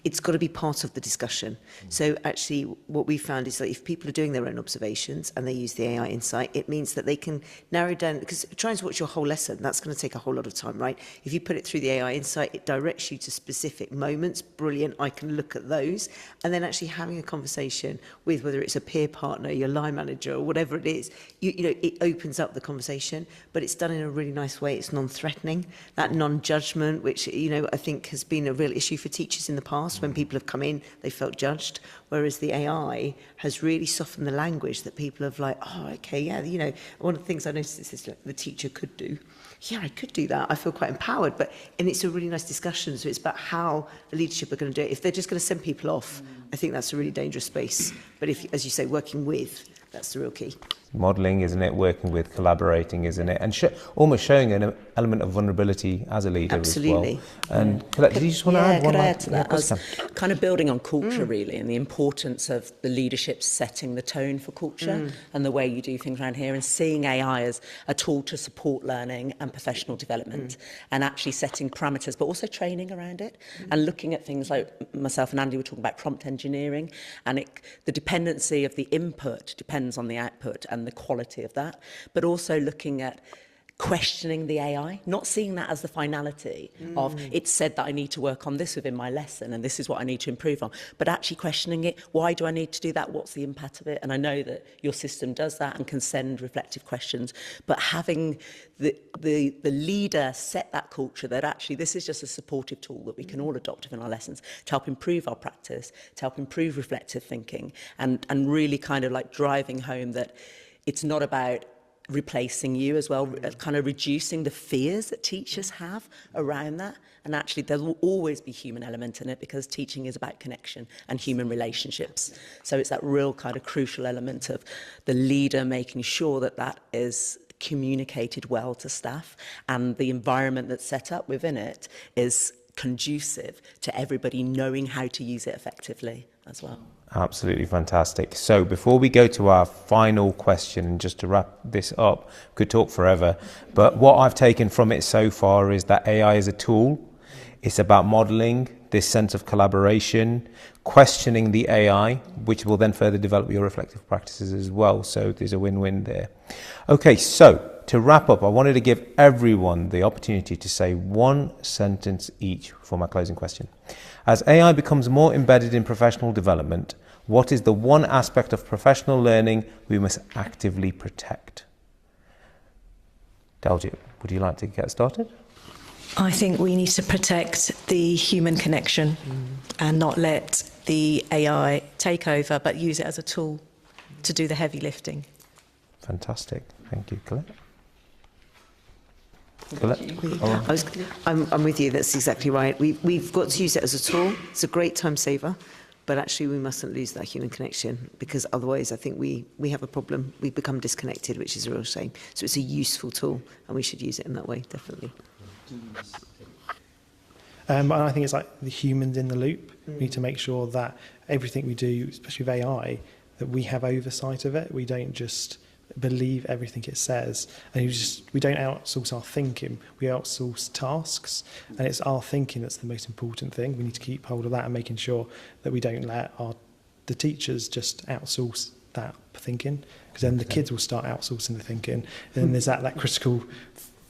It's got to be part of the discussion. So actually, what we found is that if people are doing their own observations and they use the AI insight, it means that they can narrow down, because trying to watch your whole lesson, that's going to take a whole lot of time, right? If you put it through the AI insight, it directs you to specific moments. Brilliant, I can look at those. And then actually having a conversation with, whether it's a peer partner, your line manager, or whatever it is, you know, it opens up the conversation, but it's done in a really nice way. It's non-threatening. That non-judgment, which, you know, I think has been a real issue for teachers in the past. When people have come in, they felt judged, whereas the AI has really softened the language, that people have like, oh, okay, yeah, you know, one of the things I noticed is like, the teacher could do. Yeah, I could do that. I feel quite empowered. And it's a really nice discussion. So it's about how the leadership are going to do it. If they're just going to send people off, I think that's a really dangerous space. But if, as you say, working with, that's the real key. Modelling, isn't it? Working with, collaborating, isn't it? And almost showing an element of vulnerability as a leader. Absolutely. As well. And Colette, did you just want to add one? Could I add to that? I was Yeah, kind of building on culture, really, and the importance of the leadership setting the tone for culture and the way you do things around here, and seeing AI as a tool to support learning and professional development, and actually setting parameters, but also training around it, and looking at things like myself and Andy were talking about prompt engineering, and the dependency of the input depends on the output and the quality of that, but also looking at questioning the AI, not seeing that as the finality of it said that I need to work on this within my lesson and this is what I need to improve on, but actually questioning it. Why do I need to do that? What's the impact of it? And I know that your system does that and can send reflective questions, but having the leader set that culture that actually this is just a supportive tool that we can all adopt within our lessons to help improve our practice, to help improve reflective thinking, and really kind of like driving home that it's not about replacing you as well, kind of reducing the fears that teachers have around that. And actually there will always be human element in it, because teaching is about connection and human relationships. So it's that real kind of crucial element of the leader making sure that that is communicated well to staff, and the environment that's set up within it is conducive to everybody knowing how to use it effectively as well. Absolutely fantastic. So before we go to our final question, just to wrap this up, could talk forever, but what I've taken from it so far is that AI is a tool. It's about modeling this sense of collaboration, questioning the AI, which will then further develop your reflective practices as well. So there's a win-win there. Okay, so to wrap up, I wanted to give everyone the opportunity to say one sentence each for my closing question. As AI becomes more embedded in professional development, what is the one aspect of professional learning we must actively protect? Daljit, would you like to get started? I think we need to protect the human connection and not let the AI take over, but use it as a tool to do the heavy lifting. Fantastic. Thank you, Colette. I'm with you, that's exactly right. We've got to use it as a tool. It's a great time saver, but actually we mustn't lose that human connection, because otherwise I think we have a problem. We become disconnected, which is a real shame. So it's a useful tool and we should use it in that way, definitely. And I think it's like the humans in the loop. We need to make sure that everything we do, especially with AI, that we have oversight of it. We don't just believe everything it says, and we don't outsource our thinking, we outsource tasks, and it's our thinking that's the most important thing. We need to keep hold of that and making sure that we don't let the teachers just outsource that thinking, because then the kids will start outsourcing the thinking, and then there's that critical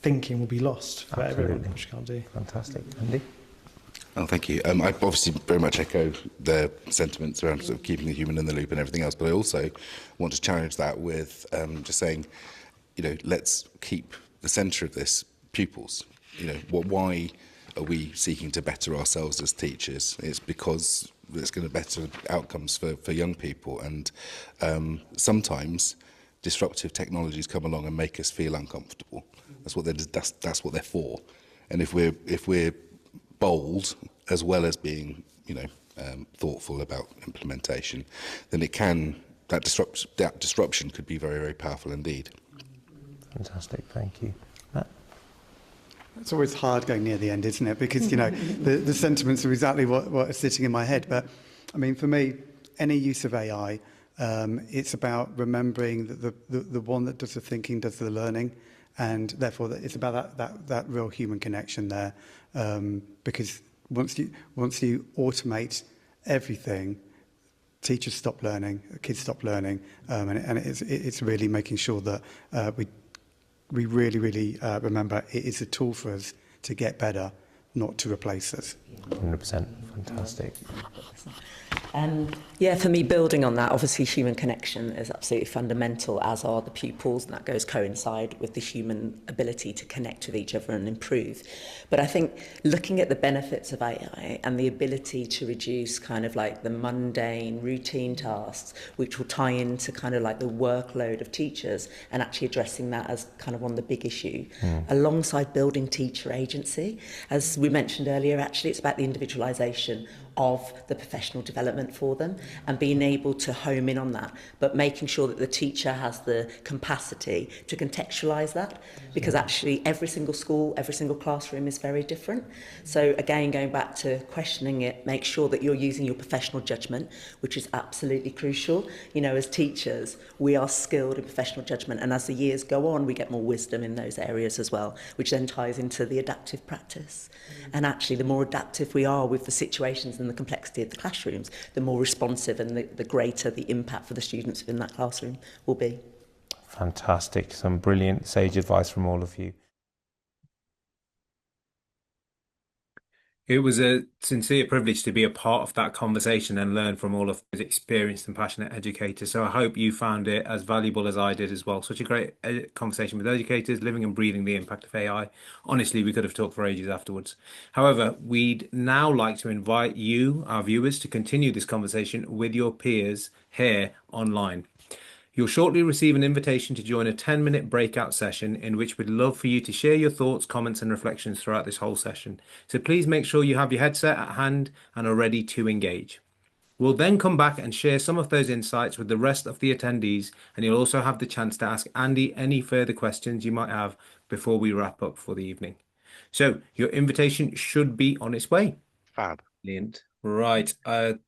thinking will be lost for everyone, which you can't do. Fantastic. Andy? Oh, thank you. I obviously very much echo the sentiments around sort of keeping the human in the loop and everything else, but I also want to challenge that with just saying let's keep the centre of this pupils. Why are we seeking to better ourselves as teachers? It's because it's going to better outcomes for young people, and sometimes disruptive technologies come along and make us feel uncomfortable. That's what they're for. And if we're bold as well as being thoughtful about implementation, then that disruption could be very, very powerful indeed. Fantastic, thank you. Matt? It's always hard going near the end, isn't it? Because, the sentiments are exactly what is sitting in my head. But, I mean, for me, any use of AI, it's about remembering that the one that does the thinking does the learning. And therefore, it's about that real human connection there. Because once you automate everything, teachers stop learning, kids stop learning. And it's really making sure that we really remember it is a tool for us to get better, not to replace us. 100%. Fantastic. For me, building on that, obviously human connection is absolutely fundamental, as are the pupils, and that goes coincide with the human ability to connect with each other and improve. But I think looking at the benefits of AI and the ability to reduce kind of like the mundane, routine tasks, which will tie into kind of like the workload of teachers, and actually addressing that as kind of one of the big issue, alongside building teacher agency. As we mentioned earlier, actually it's about the individualisation of the professional development for them and being able to home in on that, but making sure that the teacher has the capacity to contextualise that, because actually every single school, every single classroom is very different. So again, going back to questioning it, make sure that you're using your professional judgment, which is absolutely crucial. As teachers, we are skilled in professional judgment, and as the years go on, we get more wisdom in those areas as well, which then ties into the adaptive practice. And actually, the more adaptive we are with the situations and the complexity of the classrooms, the more responsive and the greater the impact for the students within that classroom will be. Fantastic. Some brilliant sage advice from all of you. It was a sincere privilege to be a part of that conversation and learn from all of those experienced and passionate educators. So I hope you found it as valuable as I did as well. Such a great conversation with educators, living and breathing the impact of AI. Honestly, we could have talked for ages afterwards. However, we'd now like to invite you, our viewers, to continue this conversation with your peers here online. You'll shortly receive an invitation to join a 10-minute breakout session in which we'd love for you to share your thoughts, comments, and reflections throughout this whole session. So please make sure you have your headset at hand and are ready to engage. We'll then come back and share some of those insights with the rest of the attendees, and you'll also have the chance to ask Andy any further questions you might have before we wrap up for the evening. So your invitation should be on its way. Fab. Brilliant. Right.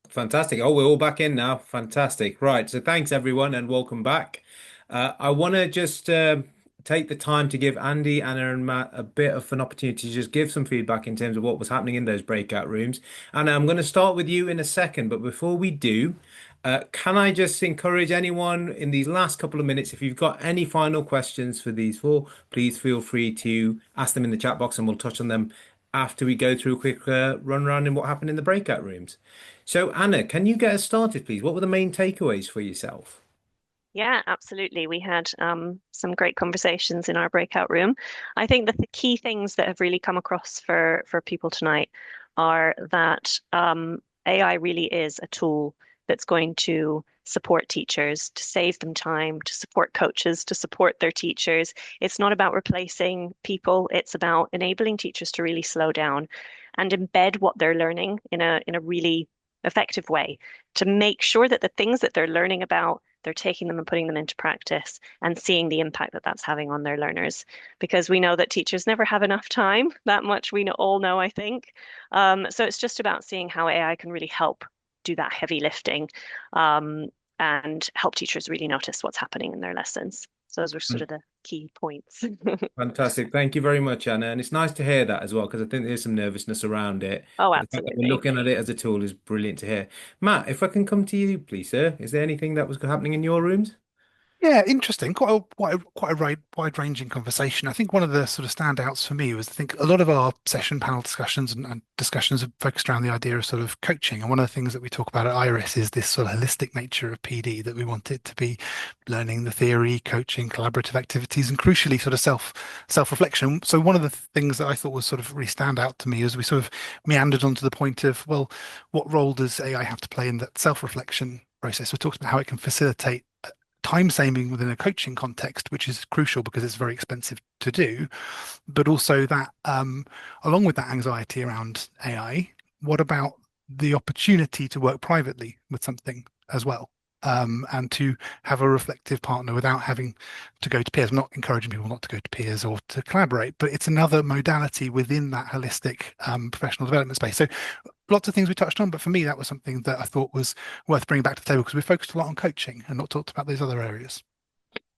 Fantastic. Oh, we're all back in now. Fantastic. Right. So thanks everyone and welcome back. I want to just take the time to give Andy, Anna, and Matt a bit of an opportunity to just give some feedback in terms of what was happening in those breakout rooms. And I'm going to start with you in a second, but before we do, can I just encourage anyone in these last couple of minutes, if you've got any final questions for these four, please feel free to ask them in the chat box and we'll touch on them after we go through a quick run around in what happened in the breakout rooms. So Anna, can you get us started, please? What were the main takeaways for yourself? Yeah, absolutely. We had some great conversations in our breakout room. I think that the key things that have really come across for people tonight are that AI really is a tool that's going to support teachers, to save them time, to support coaches, to support their teachers. It's not about replacing people. It's about enabling teachers to really slow down and embed what they're learning in a really effective way, to make sure that the things that they're learning about, they're taking them and putting them into practice and seeing the impact that that's having on their learners. Because we know that teachers never have enough time, that much we all know, I think. So it's just about seeing how AI can really help do that heavy lifting and help teachers really notice what's happening in their lessons. So those were sort of the key points. Fantastic. Thank you very much, Anna. And it's nice to hear that as well, because I think there's some nervousness around it. Oh, But the fact that we're absolutely. looking at it as a tool is brilliant to hear. Matt, if I can come to you, please, sir. Is there anything that was happening in your rooms? Yeah, interesting. Quite a wide-ranging conversation. I think one of the sort of standouts for me was I think a lot of our session panel discussions and discussions are focused around the idea of sort of coaching. And one of the things that we talk about at Iris is this sort of holistic nature of PD, that we want it to be learning the theory, coaching, collaborative activities, and crucially sort of self-reflection. So one of the things that I thought was sort of really stand out to me is we sort of meandered onto the point of, well, what role does AI have to play in that self-reflection process? We talked about how it can facilitate time saving within a coaching context, which is crucial because it's very expensive to do, but also that along with that anxiety around AI, what about the opportunity to work privately with something as well? And to have a reflective partner without having to go to peers. I'm not encouraging people not to go to peers or to collaborate, but it's another modality within that holistic professional development space. So lots of things we touched on, but for me, that was something that I thought was worth bringing back to the table because we focused a lot on coaching and not talked about those other areas.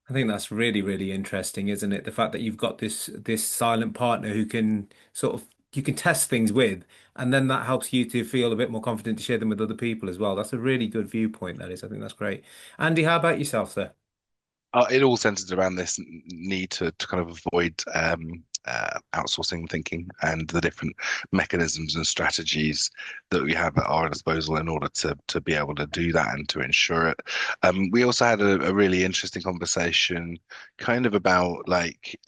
I think that's really, really interesting, isn't it? The fact that you've got this silent partner who can sort of you can test things with, and then that helps you to feel a bit more confident to share them with other people as well. That's a really good viewpoint, that is. I think that's great. Andy, how about yourself, sir? It all centers around this need to kind of avoid outsourcing thinking and the different mechanisms and strategies that we have at our disposal in order to be able to do that and to ensure it. We also had a really interesting conversation kind of about like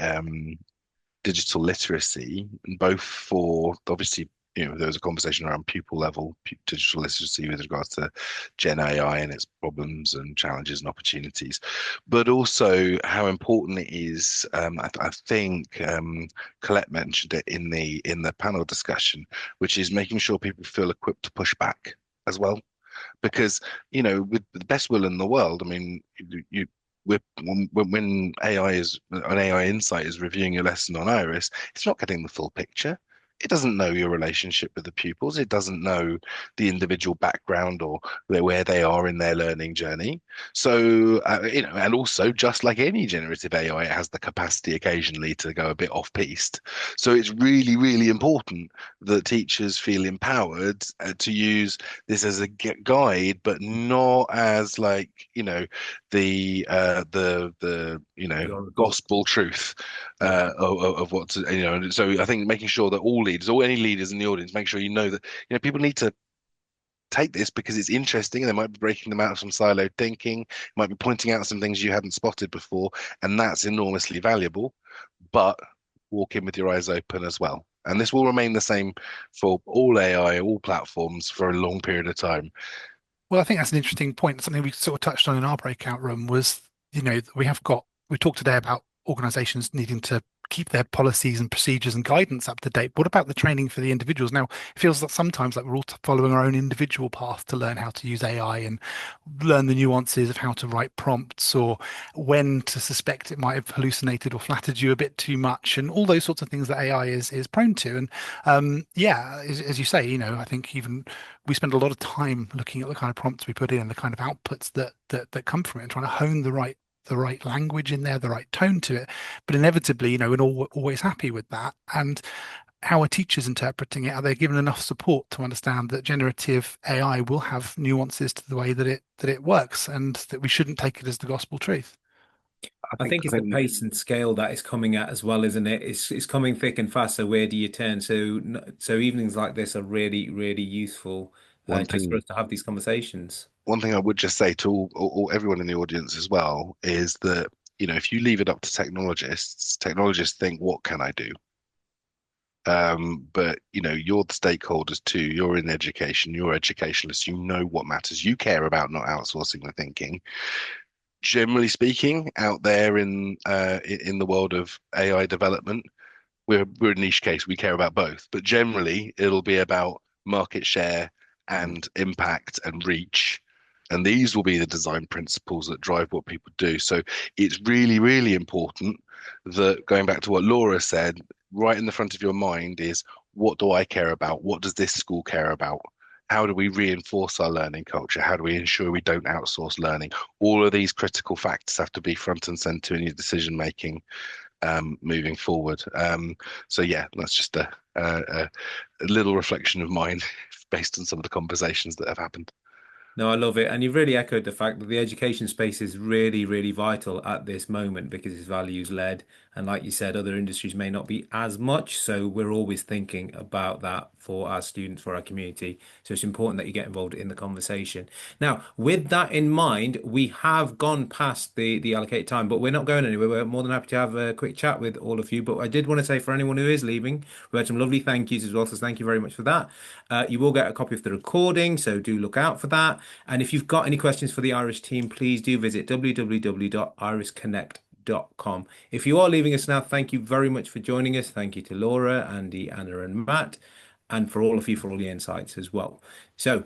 digital literacy, both for obviously, there was a conversation around pupil level digital literacy with regards to Gen AI and its problems and challenges and opportunities, but also how important it is. I think Colette mentioned it in the panel discussion, which is making sure people feel equipped to push back as well. Because, with the best will in the world, I mean, when an AI Insight is reviewing your lesson on Iris, it's not getting the full picture. It doesn't know your relationship with the pupils. It doesn't know the individual background or where they are in their learning journey. So, and also just like any generative AI, it has the capacity occasionally to go a bit off piste. So it's really, really important that teachers feel empowered to use this as a guide, but not as like, the gospel truth of what to, so I think making sure that all leaders or any leaders in the audience make sure that people need to take this because it's interesting and they might be breaking them out of some siloed thinking, might be pointing out some things you hadn't spotted before, and that's enormously valuable. But walk in with your eyes open as well, and this will remain the same for all AI, all platforms for a long period of time. Well, I think that's an interesting point. Something we sort of touched on in our breakout room was, we talked today about organizations needing to keep their policies and procedures and guidance up to date. What about the training for the individuals? Now, it feels like sometimes like we're all following our own individual path to learn how to use AI and learn the nuances of how to write prompts or when to suspect it might have hallucinated or flattered you a bit too much and all those sorts of things that AI is prone to. And as you say, I think even we spend a lot of time looking at the kind of prompts we put in and the kind of outputs that come from it and trying to hone the right language in there, the right tone to it. But inevitably, we're not always happy with that. And how are teachers interpreting it? Are they given enough support to understand that generative AI will have nuances to the way that it works and that we shouldn't take it as the gospel truth? I think it's the pace and scale that is coming at as well, isn't it? It's coming thick and fast. So where do you turn? So evenings like this are really, really useful just for us to have these conversations. One thing I would just say to all everyone in the audience as well is that, if you leave it up to technologists think, what can I do? But you're the stakeholders too. You're in education, you're educationalists, you know what matters. You care about not outsourcing the thinking. Generally speaking, out there in the world of AI development, we're a niche case. We care about both, but generally it'll be about market share and impact and reach. And these will be the design principles that drive what people do. So it's really, really important that, going back to what Laura said, right in the front of your mind is, what do I care about? What does this school care about? How do we reinforce our learning culture? How do we ensure we don't outsource learning? All of these critical factors have to be front and center in your decision making moving forward. So yeah, that's just a little reflection of mine based on some of the conversations that have happened. No, I love it. And you've really echoed the fact that the education space is really, really vital at this moment because it's values led. And like you said, other industries may not be as much. So we're always thinking about that for our students, for our community. So it's important that you get involved in the conversation. Now, with that in mind, we have gone past the allocated time, but we're not going anywhere. We're more than happy to have a quick chat with all of you. But I did want to say for anyone who is leaving, we had some lovely thank yous as well. So thank you very much for that. You will get a copy of the recording, so do look out for that. And if you've got any questions for the Irish team, please do visit www.irishconnect.com. If you are leaving us now, thank you very much for joining us. Thank you to Laura, Andy, Anna, and Matt, and for all of you for all the insights as well. So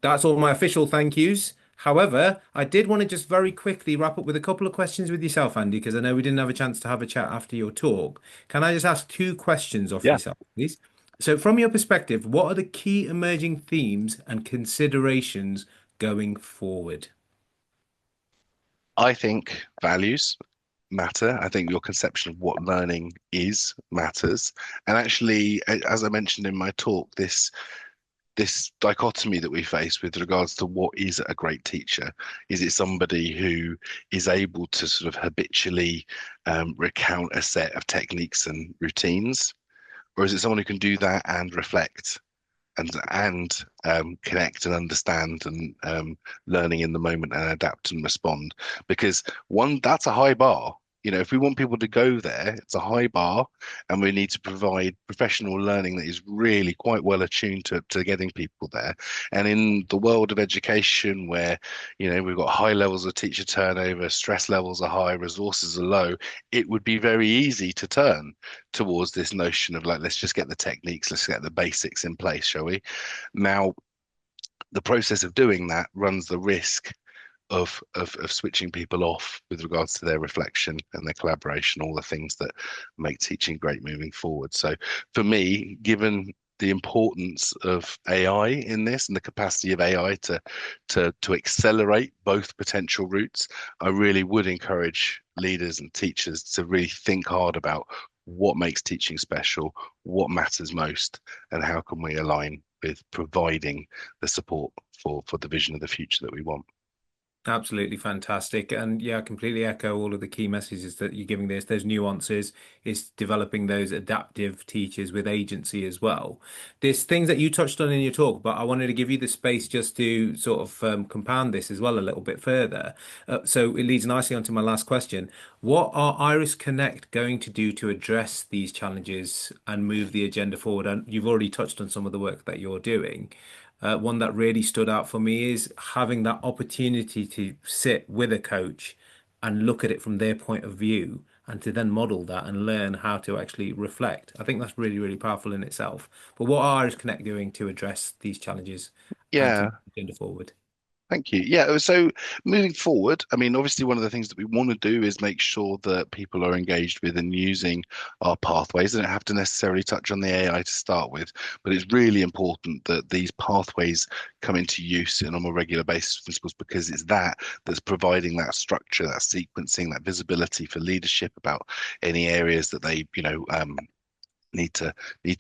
that's all my official thank yous. However, I did want to just very quickly wrap up with a couple of questions with yourself, Andy, because I know we didn't have a chance to have a chat after your talk. Can I just ask two questions of yourself, please? So, from your perspective, what are the key emerging themes and considerations going forward? I think values matter. I think your conception of what learning is matters. And actually, as I mentioned in my talk, this dichotomy that we face with regards to what is a great teacher. Is it somebody who is able to sort of habitually recount a set of techniques and routines? Or is it someone who can do that and reflect and connect and understand and learning in the moment and adapt and respond? Because that's a high bar. If we want people to go there, it's a high bar, and we need to provide professional learning that is really quite well attuned to getting people there. And in the world of education, where we've got high levels of teacher turnover, stress levels are high, resources are low, it would be very easy to turn towards this notion of like, let's just get the techniques, let's get the basics in place, shall we? Now, the process of doing that runs the risk of switching people off with regards to their reflection and their collaboration, all the things that make teaching great moving forward. So for me, given the importance of AI in this and the capacity of AI to accelerate both potential routes, I really would encourage leaders and teachers to really think hard about what makes teaching special, what matters most, and how can we align with providing the support for the vision of the future that we want. Absolutely fantastic. And yeah, I completely echo all of the key messages that you're giving this. Those nuances is developing those adaptive teachers with agency as well. There's things that you touched on in your talk, but I wanted to give you the space just to sort of compound this as well a little bit further. So it leads nicely onto my last question. What are Iris Connect going to do to address these challenges and move the agenda forward? And you've already touched on some of the work that you're doing. One that really stood out for me is having that opportunity to sit with a coach and look at it from their point of view and to then model that and learn how to actually reflect. I think that's really, really powerful in itself. But what are Irish Connect doing to address these challenges and to Yeah. move the agenda forward? Thank you. Yeah, so moving forward, I mean, obviously, one of the things that we want to do is make sure that people are engaged with and using our pathways. They don't have to necessarily touch on the AI to start with, but it's really important that these pathways come into use on a more regular basis, principles, because it's that's providing that structure, that sequencing, that visibility for leadership about any areas that they, need to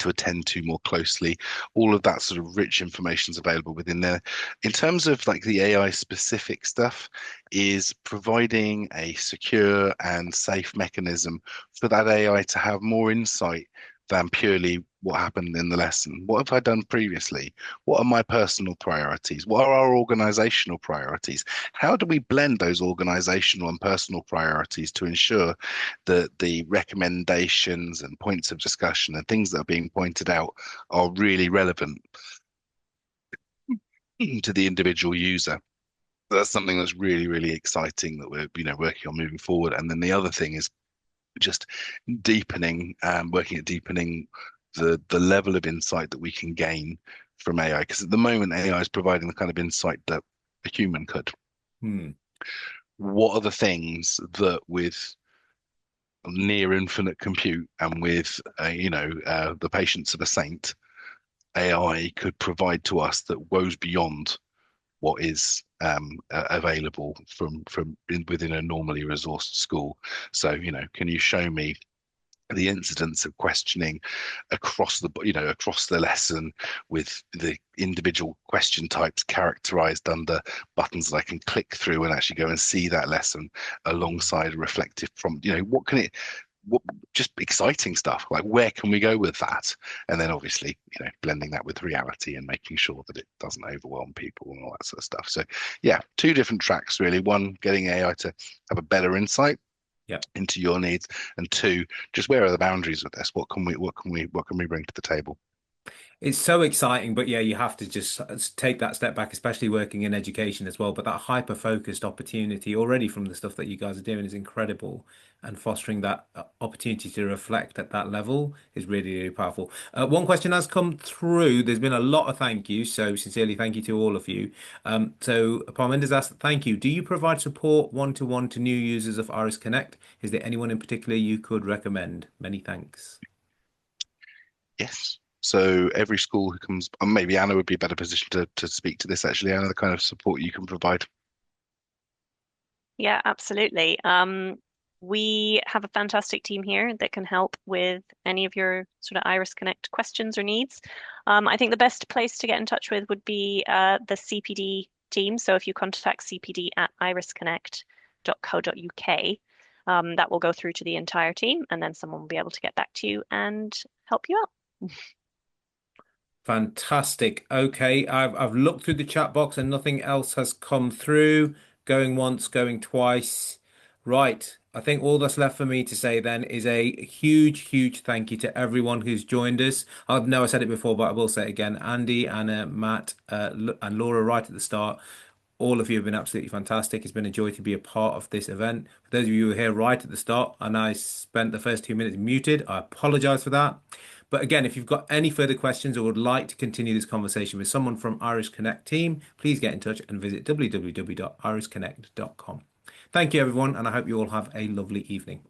attend to more closely. All of that sort of rich information is available within there. In terms of like the AI specific stuff, is providing a secure and safe mechanism for that AI to have more insight than purely what happened in the lesson. What have I done previously? What are my personal priorities? What are our organizational priorities? How do we blend those organizational and personal priorities to ensure that the recommendations and points of discussion and things that are being pointed out are really relevant to the individual user? That's something that's really, really exciting that we're, working on moving forward. And then the other thing is just working at deepening the level of insight that we can gain from AI. Because at the moment, AI is providing the kind of insight that a human could. What are the things that with near infinite compute and with the patience of a saint, AI could provide to us that goes beyond what is available from within a normally resourced school? So, can you show me the incidents of questioning across the lesson, with the individual question types characterized under buttons that I can click through and actually go and see that lesson alongside a reflective prompt. What just exciting stuff, like where can we go with that? And then obviously, blending that with reality and making sure that it doesn't overwhelm people and all that sort of stuff. So yeah, two different tracks really. One, getting AI to have a better insight into your needs, and two, just where are the boundaries of this? What can we bring to the table? It's so exciting, but yeah, you have to just take that step back, especially working in education as well. But that hyper-focused opportunity already from the stuff that you guys are doing is incredible, and fostering that opportunity to reflect at that level is really, really powerful. One question has come through. There's been a lot of thank yous, so sincerely thank you to all of you. So Parminder's asked, thank you. Do you provide support one-to-one to new users of Iris Connect? Is there anyone in particular you could recommend? Many thanks. Yes. So every school who comes, and maybe Anna would be a better position to speak to this, actually, Anna, the kind of support you can provide. Yeah, absolutely. We have a fantastic team here that can help with any of your sort of Iris Connect questions or needs. I think the best place to get in touch with would be the CPD team. So if you contact cpd@irisconnect.co.uk, that will go through to the entire team, and then someone will be able to get back to you and help you out. Fantastic. Okay, I've looked through the chat box and nothing else has come through. Going once, going twice. Right. I think all that's left for me to say then is a huge, huge thank you to everyone who's joined us. I know I said it before, but I will say it again. Andy, Anna, Matt, and Laura right at the start. All of you have been absolutely fantastic. It's been a joy to be a part of this event. For those of you who were here right at the start and I spent the first 2 minutes muted, I apologize for that. But again, if you've got any further questions or would like to continue this conversation with someone from Iris Connect team, please get in touch and visit www.irisconnect.com. Thank you, everyone, and I hope you all have a lovely evening.